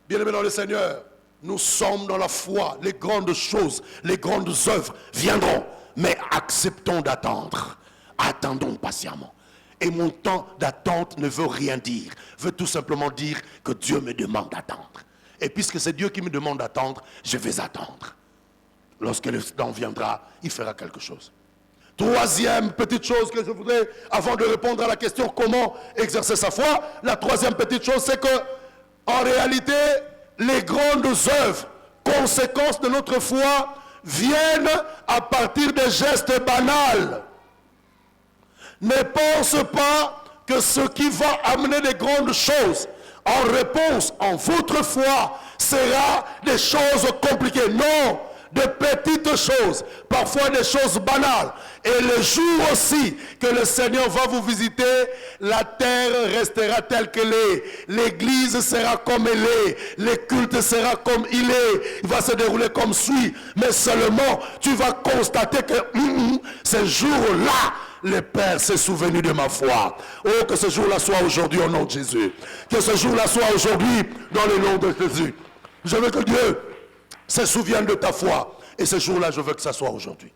Bien-aimés dans le Seigneur, nous sommes dans la foi. Les grandes choses, les grandes œuvres viendront. Mais acceptons d'attendre. Attendons patiemment. Et mon temps d'attente ne veut rien dire. Veut tout simplement dire que Dieu me demande d'attendre. Et puisque c'est Dieu qui me demande d'attendre, je vais attendre. Lorsque le temps viendra, il fera quelque chose. Troisième petite chose que je voudrais, avant de répondre à la question comment exercer sa foi, la troisième petite chose, c'est que, en réalité, les grandes œuvres, conséquences de notre foi, viennent à partir des gestes banals. Ne pense pas que ce qui va amener des grandes choses en réponse en votre foi sera des choses compliquées. Non, de petites choses, parfois des choses banales. Et le jour aussi que le Seigneur va vous visiter, la terre restera telle qu'elle est. L'église sera comme elle est. Le culte sera comme il est. Il va se dérouler comme suit. Mais seulement, tu vas constater que ce jour-là, le Père s'est souvenu de ma foi. Oh, que ce jour-là soit aujourd'hui au nom de Jésus. Que ce jour-là soit aujourd'hui dans le nom de Jésus. Je veux que Dieu se souvienne de ta foi. Et ce jour-là, je veux que ça soit aujourd'hui.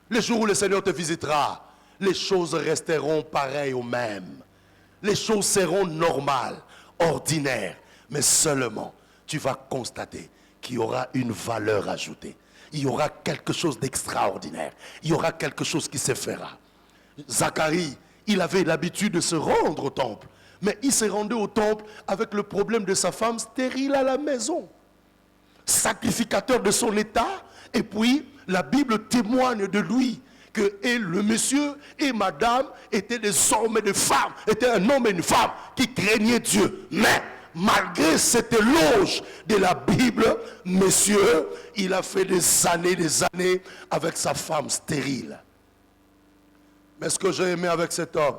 Le jour où le Seigneur te visitera, les choses resteront pareilles aux mêmes. Les choses seront normales, ordinaires. Mais seulement, tu vas constater qu'il y aura une valeur ajoutée. Il y aura quelque chose d'extraordinaire. Il y aura quelque chose qui se fera. Zacharie, il avait l'habitude de se rendre au temple. Mais il s'est rendu au temple avec le problème de sa femme stérile à la maison. Sacrificateur de son état, et puis la Bible témoigne de lui que et le monsieur et madame étaient des hommes et des femmes, étaient un homme et une femme qui craignaient Dieu. Mais malgré cette éloge de la Bible, monsieur, il a fait des années avec sa femme stérile. Mais ce que j'ai aimé avec cet homme,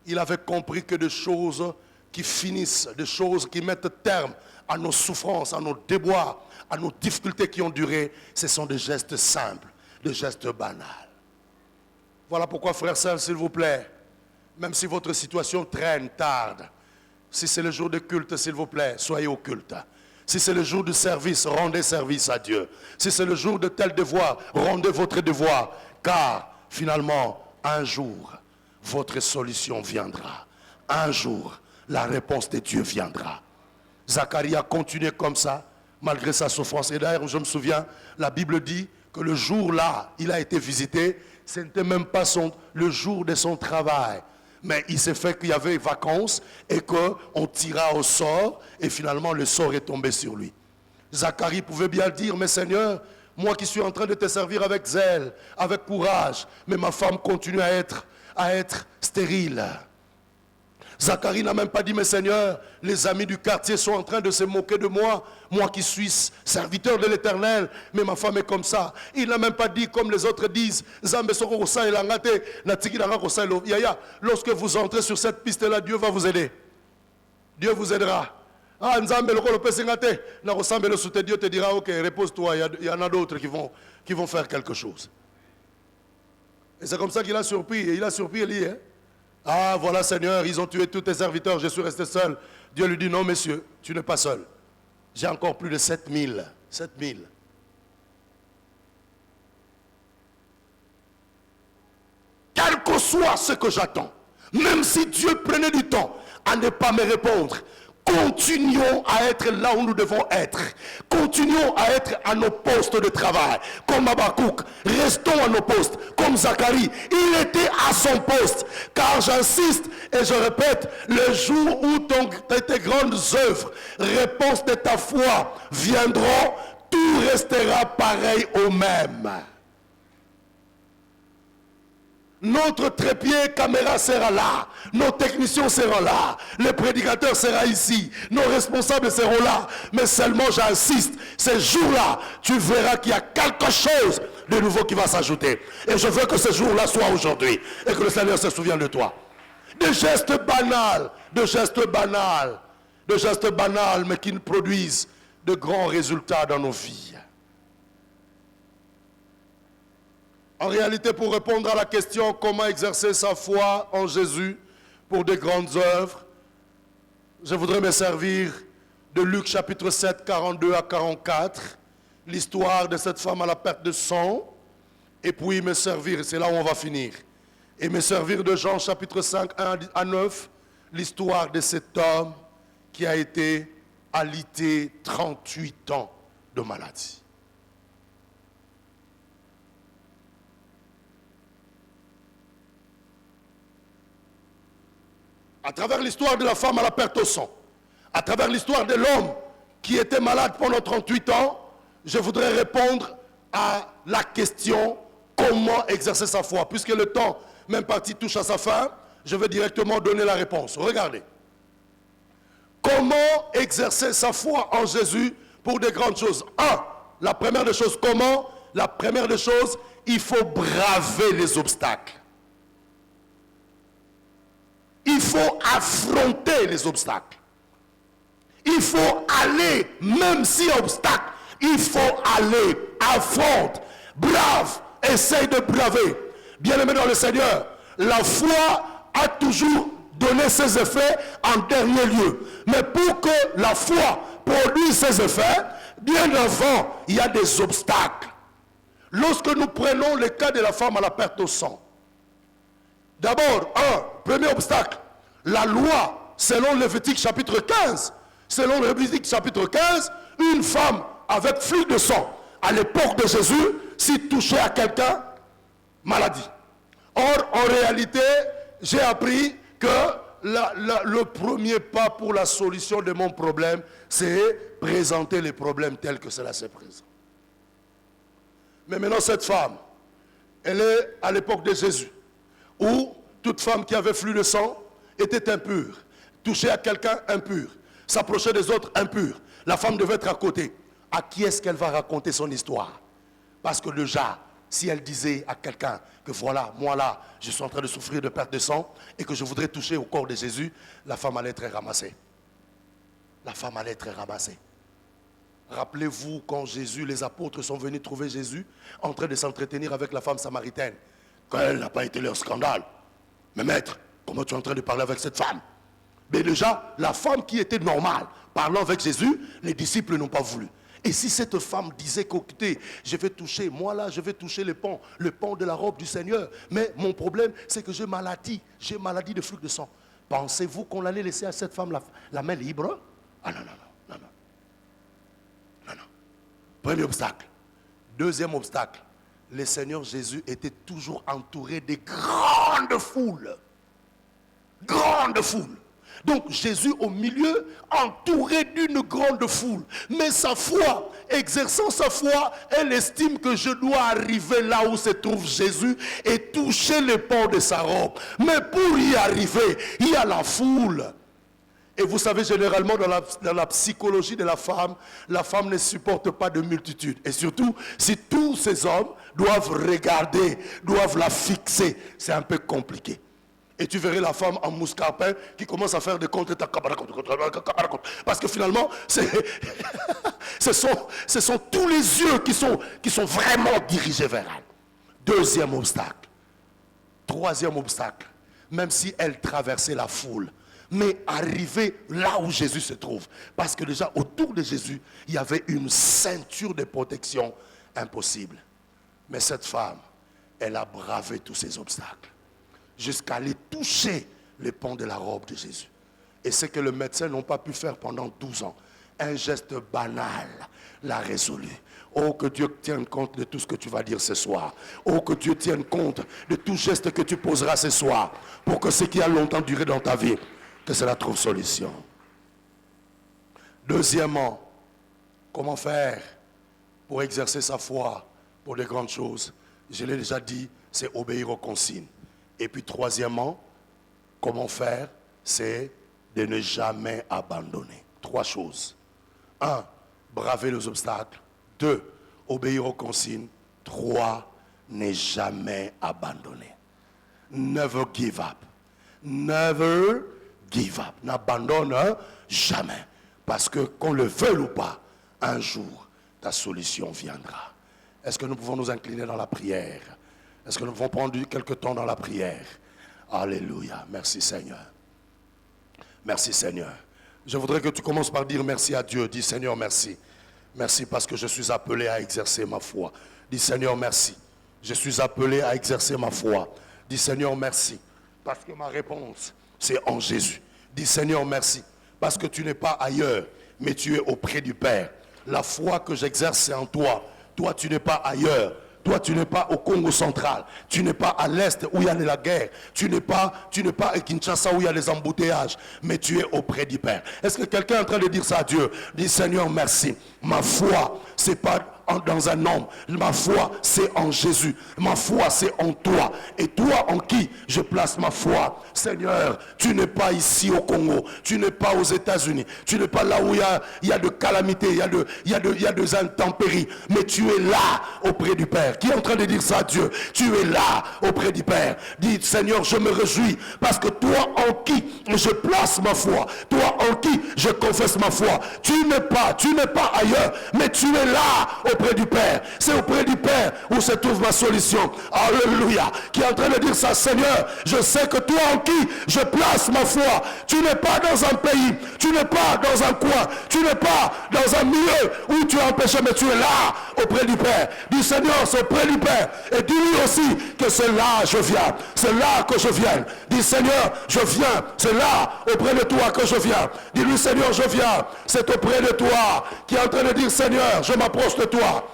il avait compris que des choses qui finissent, des choses qui mettent terme à nos souffrances, à nos déboires, à nos difficultés qui ont duré, ce sont des gestes simples, des gestes banals. Voilà pourquoi, frères, sœurs, s'il vous plaît, même si votre situation traîne, tarde, si c'est le jour de culte, s'il vous plaît, soyez au culte. Si c'est le jour du service, rendez service à Dieu. Si c'est le jour de tel devoir, rendez votre devoir. Car, finalement, un jour, votre solution viendra. Un jour, la réponse de Dieu viendra. Zacharie a continué comme ça, malgré sa souffrance. Et d'ailleurs, je me souviens, la Bible dit que le jour-là, il a été visité, ce n'était même pas le jour de son travail. Mais il s'est fait qu'il y avait vacances et qu'on tira au sort et finalement le sort est tombé sur lui. Zacharie pouvait bien dire, mais Seigneur, moi qui suis en train de te servir avec zèle, avec courage, mais ma femme continue à être stérile. Zacharie n'a même pas dit, mais Seigneur, les amis du quartier sont en train de se moquer de moi, moi qui suis serviteur de l'Éternel, mais ma femme est comme ça. Il n'a même pas dit, comme les autres disent, lorsque vous entrez sur cette piste-là, Dieu va vous aider. Dieu vous aidera. Ah, Dieu te dira, ok, repose-toi, il y en a d'autres qui vont faire quelque chose. Et c'est comme ça qu'il a surpris, et il a surpris Élie, hein? Ah, voilà Seigneur, ils ont tué tous tes serviteurs, je suis resté seul. Dieu lui dit, non messieurs, tu n'es pas seul. J'ai encore plus de 7000. 7000. Quel que soit ce que j'attends, même si Dieu prenait du temps à ne pas me répondre, continuons à être là où nous devons être. Continuons à être à nos postes de travail. Comme Habakkuk, restons à nos postes. Comme Zacharie, il était à son poste. Car j'insiste et je répète, le jour où tes grandes œuvres, réponse de ta foi, viendront, tout restera pareil au même. Notre trépied caméra sera là, nos techniciens seront là, les prédicateurs seront ici, nos responsables seront là. Mais seulement j'insiste, ces jours-là, tu verras qu'il y a quelque chose de nouveau qui va s'ajouter. Et je veux que ce jour-là soit aujourd'hui et que le Seigneur se souvienne de toi. Des gestes banals, mais qui nous produisent de grands résultats dans nos vies. En réalité, pour répondre à la question comment exercer sa foi en Jésus pour de grandes œuvres, je voudrais me servir de Luc chapitre 7, 42 à 44, l'histoire de cette femme à la perte de sang, et puis me servir, c'est là où on va finir, et me servir de Jean chapitre 5, 1 à 9, l'histoire de cet homme qui a été alité 38 ans de maladie. À travers l'histoire de la femme à la perte au sang, à travers l'histoire de l'homme qui était malade pendant 38 ans, je voudrais répondre à la question comment exercer sa foi. Puisque le temps, même parti, touche à sa fin, je vais directement donner la réponse. Regardez. Comment exercer sa foi en Jésus pour de grandes choses? La première des choses, comment? La première des choses, il faut braver les obstacles. Il faut affronter les obstacles. Il faut aller, même si obstacle, il faut aller, affronte, brave, essaye de braver. Bien-aimé dans le Seigneur, la foi a toujours donné ses effets en dernier lieu. Mais pour que la foi produise ses effets, bien avant, il y a des obstacles. Lorsque nous prenons le cas de la femme à la perte au sang, d'abord, premier obstacle, la loi, selon Lévitique chapitre 15. Selon Lévitique chapitre 15, une femme avec flux de sang, à l'époque de Jésus, s'il touchait à quelqu'un, maladie. Or, en réalité, j'ai appris que le premier pas pour la solution de mon problème, c'est présenter les problèmes tels que cela se présente. Mais maintenant, cette femme, elle est à l'époque de Jésus, où toute femme qui avait flux de sang était impure. Toucher à quelqu'un, impur. S'approcher des autres, impur. La femme devait être à côté. À qui est-ce qu'elle va raconter son histoire? Parce que déjà, si elle disait à quelqu'un que voilà, moi là, je suis en train de souffrir de perte de sang et que je voudrais toucher au corps de Jésus, la femme allait être ramassée. La femme allait être ramassée. Rappelez-vous quand Jésus, les apôtres sont venus trouver Jésus en train de s'entretenir avec la femme samaritaine. Quand elle n'a pas été leur scandale. Mais maître, comment tu es en train de parler avec cette femme? Mais déjà, la femme qui était normale, parlant avec Jésus, les disciples n'ont pas voulu. Et si cette femme disait qu'écoutez, je vais toucher, moi là, je vais toucher le pan de la robe du Seigneur. Mais mon problème, c'est que j'ai maladie de flux de sang. Pensez-vous qu'on allait laisser à cette femme la main libre? Ah non. Premier obstacle. Deuxième obstacle. Le Seigneur Jésus était toujours entouré de grandes foules. Grandes foules. Donc Jésus au milieu, entouré d'une grande foule. Mais sa foi, exerçant sa foi, elle estime que je dois arriver là où se trouve Jésus et toucher les pans de sa robe. Mais pour y arriver, il y a la foule. Et vous savez, généralement, dans la psychologie de la femme ne supporte pas de multitude. Et surtout, si tous ces hommes doivent regarder, doivent la fixer, c'est un peu compliqué. Et tu verrais la femme en mouscarpin qui commence à faire des comptes. Parce que finalement, ce sont tous les yeux qui sont vraiment dirigés vers elle. Deuxième obstacle. Troisième obstacle. Même si elle traversait la foule, mais arriver là où Jésus se trouve. Parce que déjà, autour de Jésus, il y avait une ceinture de protection impossible. Mais cette femme, elle a bravé tous ces obstacles jusqu'à aller toucher les pans de la robe de Jésus. Et ce que les médecins n'ont pas pu faire pendant 12 ans, un geste banal l'a résolu. Oh, que Dieu tienne compte de tout ce que tu vas dire ce soir. Oh, que Dieu tienne compte de tout geste que tu poseras ce soir, pour que ce qui a longtemps duré dans ta vie, que cela trouve solution. Deuxièmement, comment faire pour exercer sa foi pour de grandes choses? Je l'ai déjà dit, c'est obéir aux consignes. Et puis troisièmement, comment faire? C'est de ne jamais abandonner. 3 choses. 1, braver les obstacles. 2, obéir aux consignes. 3, ne jamais abandonner. Never give up. Never give up. N'abandonne jamais. Parce que qu'on le veuille ou pas, un jour, ta solution viendra. Est-ce que nous pouvons nous incliner dans la prière? Est-ce que nous pouvons prendre quelques temps dans la prière? Alléluia. Merci Seigneur. Merci Seigneur. Je voudrais que tu commences par dire merci à Dieu. Dis Seigneur merci. Merci parce que je suis appelé à exercer ma foi. Dis Seigneur merci. Je suis appelé à exercer ma foi. Dis Seigneur merci. Parce que ma réponse c'est en Jésus. Dis Seigneur merci. Parce que tu n'es pas ailleurs mais tu es auprès du Père. La foi que j'exerce c'est en toi. Toi tu n'es pas ailleurs. Toi, tu n'es pas au Congo central. Tu n'es pas à l'est où il y a la guerre. Tu n'es pas à Kinshasa où il y a les embouteillages. Mais tu es auprès du Père. Est-ce que quelqu'un est en train de dire ça à Dieu? Dis Seigneur, merci. Ma foi, c'est pas dans un homme. Ma foi, c'est en Jésus. Ma foi, c'est en toi. Et toi, en qui je place ma foi? Seigneur, tu n'es pas ici au Congo. Tu n'es pas aux États-Unis. Tu n'es pas là où il y a de calamités, il y a de intempéries. Mais tu es là auprès du Père. Qui est en train de dire ça à Dieu? Tu es là auprès du Père. Dis, Seigneur, je me réjouis parce que toi en qui je place ma foi, toi en qui je confesse ma foi, tu n'es pas ailleurs, mais tu es là auprès du Père. C'est auprès du Père où se trouve ma solution. Alléluia. Qui est en train de dire ça, Seigneur, je sais que toi en qui je place ma foi, tu n'es pas dans un pays, tu n'es pas dans un coin, tu n'es pas dans un milieu où tu es empêché, mais tu es là auprès du Père. Dis Seigneur, c'est auprès du Père. Et dis-lui aussi que c'est là je viens. C'est là que je viens. Dis Seigneur, je viens. C'est là auprès de toi que je viens. Dis-lui Seigneur, je viens. C'est auprès de toi qui est en train de dire Seigneur, je m'approche de toi.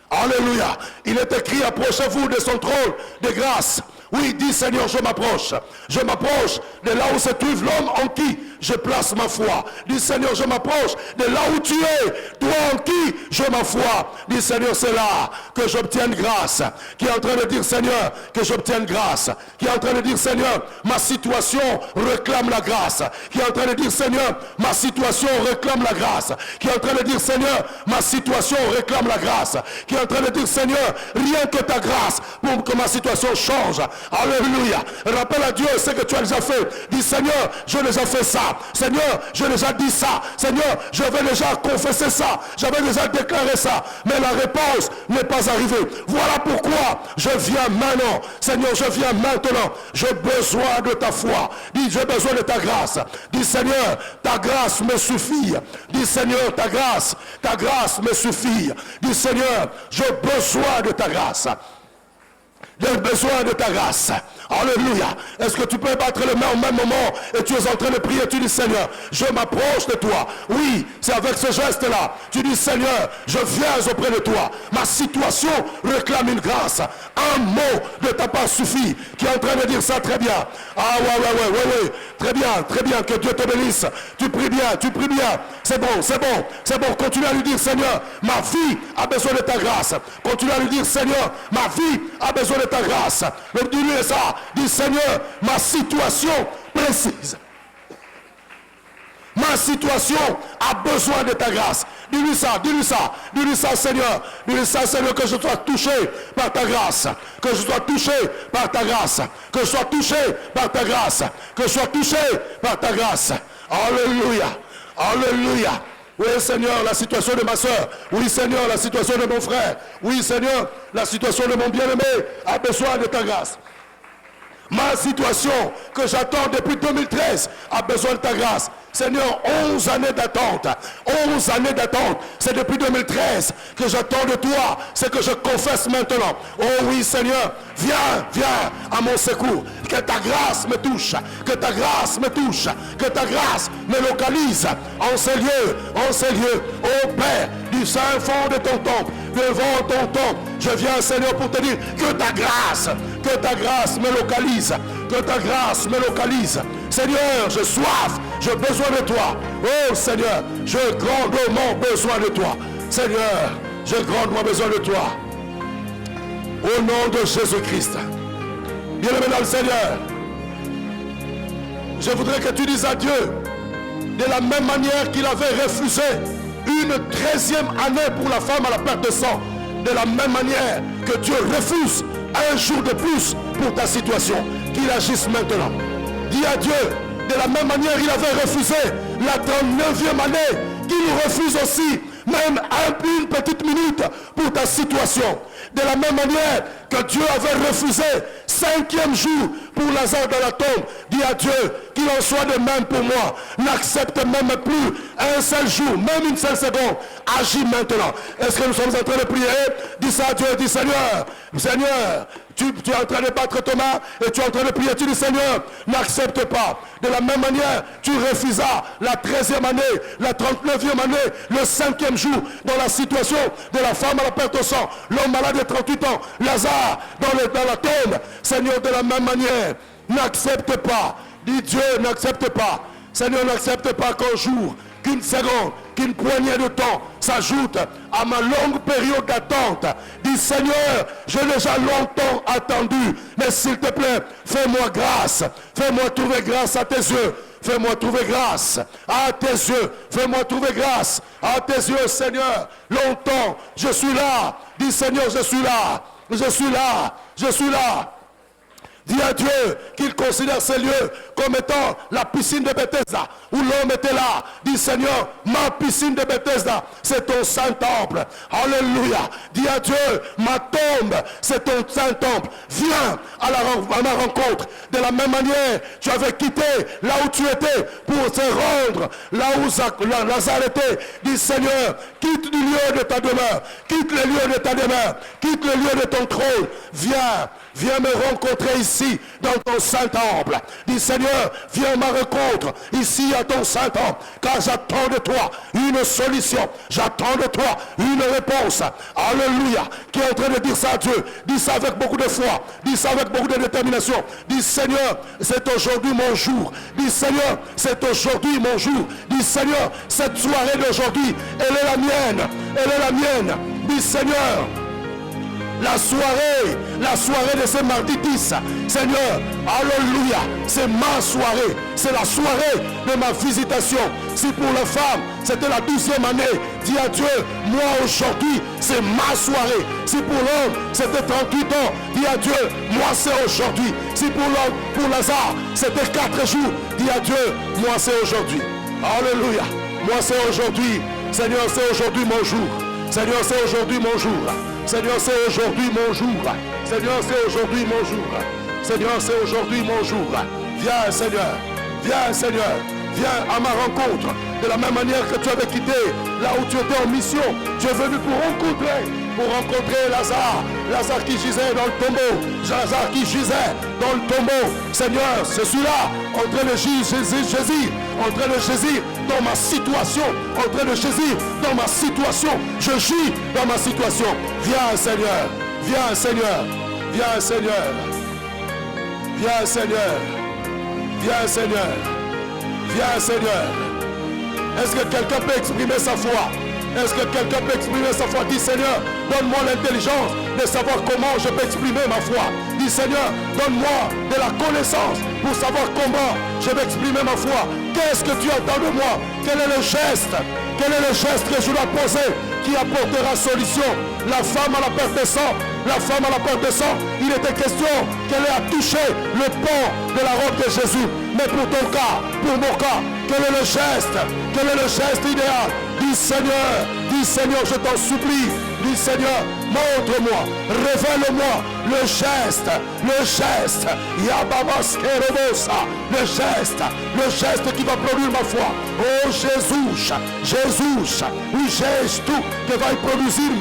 Alléluia. Il est écrit, approchez-vous de son trône de grâce. Oui, dis Seigneur, je m'approche. Je m'approche de là où se trouve l'homme en qui je place ma foi. Dis Seigneur, je m'approche de là où tu es. Toi en qui j'ai ma foi. Dis Seigneur, c'est là que j'obtienne grâce. Qui est en train de dire Seigneur, que j'obtienne grâce. Qui est en train de dire Seigneur, ma situation réclame la grâce. Qui est en train de dire Seigneur, ma situation réclame la grâce. Qui est en train de dire Seigneur, ma situation réclame la grâce. Qui est en train de dire Seigneur, rien que ta grâce pour que ma situation change. Alléluia. Rappelle à Dieu ce que tu as déjà fait. Dis Seigneur, je déjà fait ça. Seigneur, je déjà dit ça. Seigneur, je vais déjà confesser ça. J'avais déjà déclaré ça. Mais la réponse n'est pas arrivée. Voilà pourquoi je viens maintenant. Seigneur, je viens maintenant. J'ai besoin de ta foi. Dis, j'ai besoin de ta grâce. Dis Seigneur, ta grâce me suffit. Dis Seigneur, ta grâce me suffit. Dis Seigneur, j'ai besoin de ta grâce. J'ai besoin de ta grâce. Alléluia. Est-ce que tu peux battre les mains au même moment et tu es en train de prier, tu dis Seigneur, je m'approche de toi. Oui, c'est avec ce geste-là. Tu dis Seigneur, je viens auprès de toi. Ma situation réclame une grâce. Un mot de ta part suffit. Qui est en train de dire ça très bien. Ah ouais. Très bien. Que Dieu te bénisse. Tu pries bien. C'est bon. Continue à lui dire Seigneur, ma vie a besoin de ta grâce. Continue à lui dire Seigneur, ma vie a besoin de ta grâce. Dis-lui ça. Dis Seigneur, ma situation précise. Ma situation a besoin de ta grâce. Dis-lui ça, Seigneur. Dis-lui ça, Seigneur, que je sois touché par ta grâce. Que je sois touché par ta grâce. Que je sois touché par ta grâce. Que je sois touché par ta grâce. Alléluia. Oui, Seigneur, la situation de ma soeur. Oui, Seigneur, la situation de mon frère. Oui, Seigneur, la situation de mon bien-aimé a besoin de ta grâce. Ma situation que j'attends depuis 2013 a besoin de ta grâce. Seigneur, 11 années d'attente. 11 années d'attente. C'est depuis 2013 que j'attends de toi. C'est que je confesse maintenant. Oh oui, Seigneur, viens à mon secours. Que ta grâce me touche. Que ta grâce me touche. Que ta grâce me localise en ces lieux. Oh Père, du saint fond de ton temple, devant ton temple, je viens, Seigneur, pour te dire que ta grâce me localise. Que ta grâce me localise. Seigneur, j'ai soif, j'ai besoin de toi. Oh Seigneur, j'ai grandement besoin de toi. Seigneur, j'ai grandement besoin de toi. Au nom de Jésus-Christ. Bien-aimé dans le Seigneur, je voudrais que tu dises à Dieu, de la même manière qu'il avait refusé une 13e année pour la femme à la perte de sang, de la même manière que Dieu refuse un jour de plus pour ta situation, qu'il agisse maintenant. Dis à Dieu, de la même manière il avait refusé la 39e année, qu'il refuse aussi même une petite minute pour ta situation. De la même manière que Dieu avait refusé 5e jour pour Lazare dans la tombe, dis à Dieu qu'il en soit de même pour moi. N'accepte même plus un seul jour, même une seule seconde. Agis maintenant. Est-ce que nous sommes en train de prier? Dis ça à Dieu, dis Seigneur, Seigneur, tu es en train de battre ton main et tu es en train de prier. Tu dis Seigneur, n'accepte pas. De la même manière, tu refusas la 13e année, la 39e année, le 5e jour dans la situation de la femme à la perte au sang, l'homme malade de 38 ans, Lazare dans la tombe. Seigneur, de la même manière, n'accepte pas. Dis Dieu, n'accepte pas. Seigneur, n'accepte pas qu'un jour, qu'une seconde, qu'une poignée de temps s'ajoute à ma longue période d'attente. Dis Seigneur, j'ai déjà longtemps attendu, mais s'il te plaît, fais-moi grâce. Fais-moi trouver grâce à tes yeux. Fais-moi trouver grâce à tes yeux. Fais-moi trouver grâce à tes yeux, Seigneur. Longtemps, je suis là. Dis Seigneur, je suis là. Je suis là. Je suis là. Dis à Dieu qu'il considère ces lieux comme étant la piscine de Bethesda, où l'homme était là. Dis Seigneur, ma piscine de Bethesda, c'est ton saint temple. Alléluia. Dis à Dieu, ma tombe, c'est ton saint temple. Viens à ma rencontre. De la même manière, tu avais quitté là où tu étais pour te rendre là où Lazare était. Dis Seigneur, quitte le lieu de ta demeure. Quitte le lieu de ta demeure. Quitte le lieu de ton trône. Viens me rencontrer ici, dans ton Saint-Temple. Dis Seigneur, viens à ma rencontre, ici à ton Saint-Temple, car j'attends de toi une solution. J'attends de toi une réponse. Alléluia. Qui est en train de dire ça à Dieu. Dis ça avec beaucoup de foi. Dis ça avec beaucoup de détermination. Dis Seigneur, c'est aujourd'hui mon jour. Dis Seigneur, c'est aujourd'hui mon jour. Dis Seigneur, cette soirée d'aujourd'hui, elle est la mienne. Elle est la mienne. Dis Seigneur, la soirée de ce mardi 10, Seigneur, alléluia, c'est ma soirée, c'est la soirée de ma visitation. Si pour la femme, c'était la 12e année, dis à Dieu, moi aujourd'hui, c'est ma soirée. Si pour l'homme, c'était 38 ans, dis à Dieu, moi c'est aujourd'hui. Si pour l'homme, pour Lazare, c'était 4 jours, dis à Dieu, moi c'est aujourd'hui. Alléluia, moi c'est aujourd'hui. Seigneur, c'est aujourd'hui mon jour. Seigneur, c'est aujourd'hui mon jour. Seigneur, c'est aujourd'hui mon jour. Seigneur, c'est aujourd'hui mon jour. Seigneur, c'est aujourd'hui mon jour. Viens, Seigneur. Viens, Seigneur. Viens à ma rencontre. De la même manière que tu avais quitté là où tu étais en mission. Tu es venu pour rencontrer Lazare. Lazare qui gisait dans le tombeau. Lazare qui gisait dans le tombeau. Seigneur, je suis là, en train de Jésus, en train de Jésus dans ma situation. En train de Jésus dans ma situation. Je gis dans ma situation. Viens, Seigneur. Viens, Seigneur. Viens, Seigneur. Viens, Seigneur. Viens, Seigneur. Viens, Seigneur. Est-ce que quelqu'un peut exprimer sa foi? Est-ce que quelqu'un peut exprimer sa foi? Dis Seigneur, donne-moi l'intelligence de savoir comment je peux exprimer ma foi. Dis Seigneur, donne-moi de la connaissance pour savoir comment je vais exprimer ma foi. Qu'est-ce que tu attends de moi? Quel est le geste? Quel est le geste que je dois poser qui apportera solution? La femme à la perte de sang, la femme à la perte de sang, il était question qu'elle ait à toucher le pont de la robe de Jésus. Mais pour ton cas, pour mon cas, quel est le geste? Quel est le geste idéal? Dis Seigneur, je t'en supplie. Dis Seigneur, montre-moi, révèle-moi le geste, le geste qui va produire ma foi. Oh Jésus, oui geste que vai produzir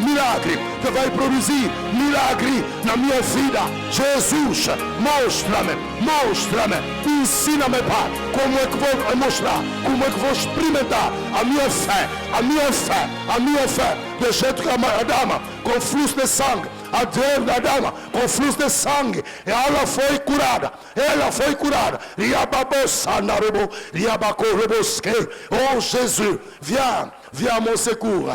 milagre, na minha vida. Jesus, mostra-me, ensina-me, Pai, como é que vou mostrar, como é que vou experimentar a minha fé, de jeito que a dama com fluxo de sangue, a dama com fluxo de sangue, ela foi curada. Oh Jésus, viens à mon secours.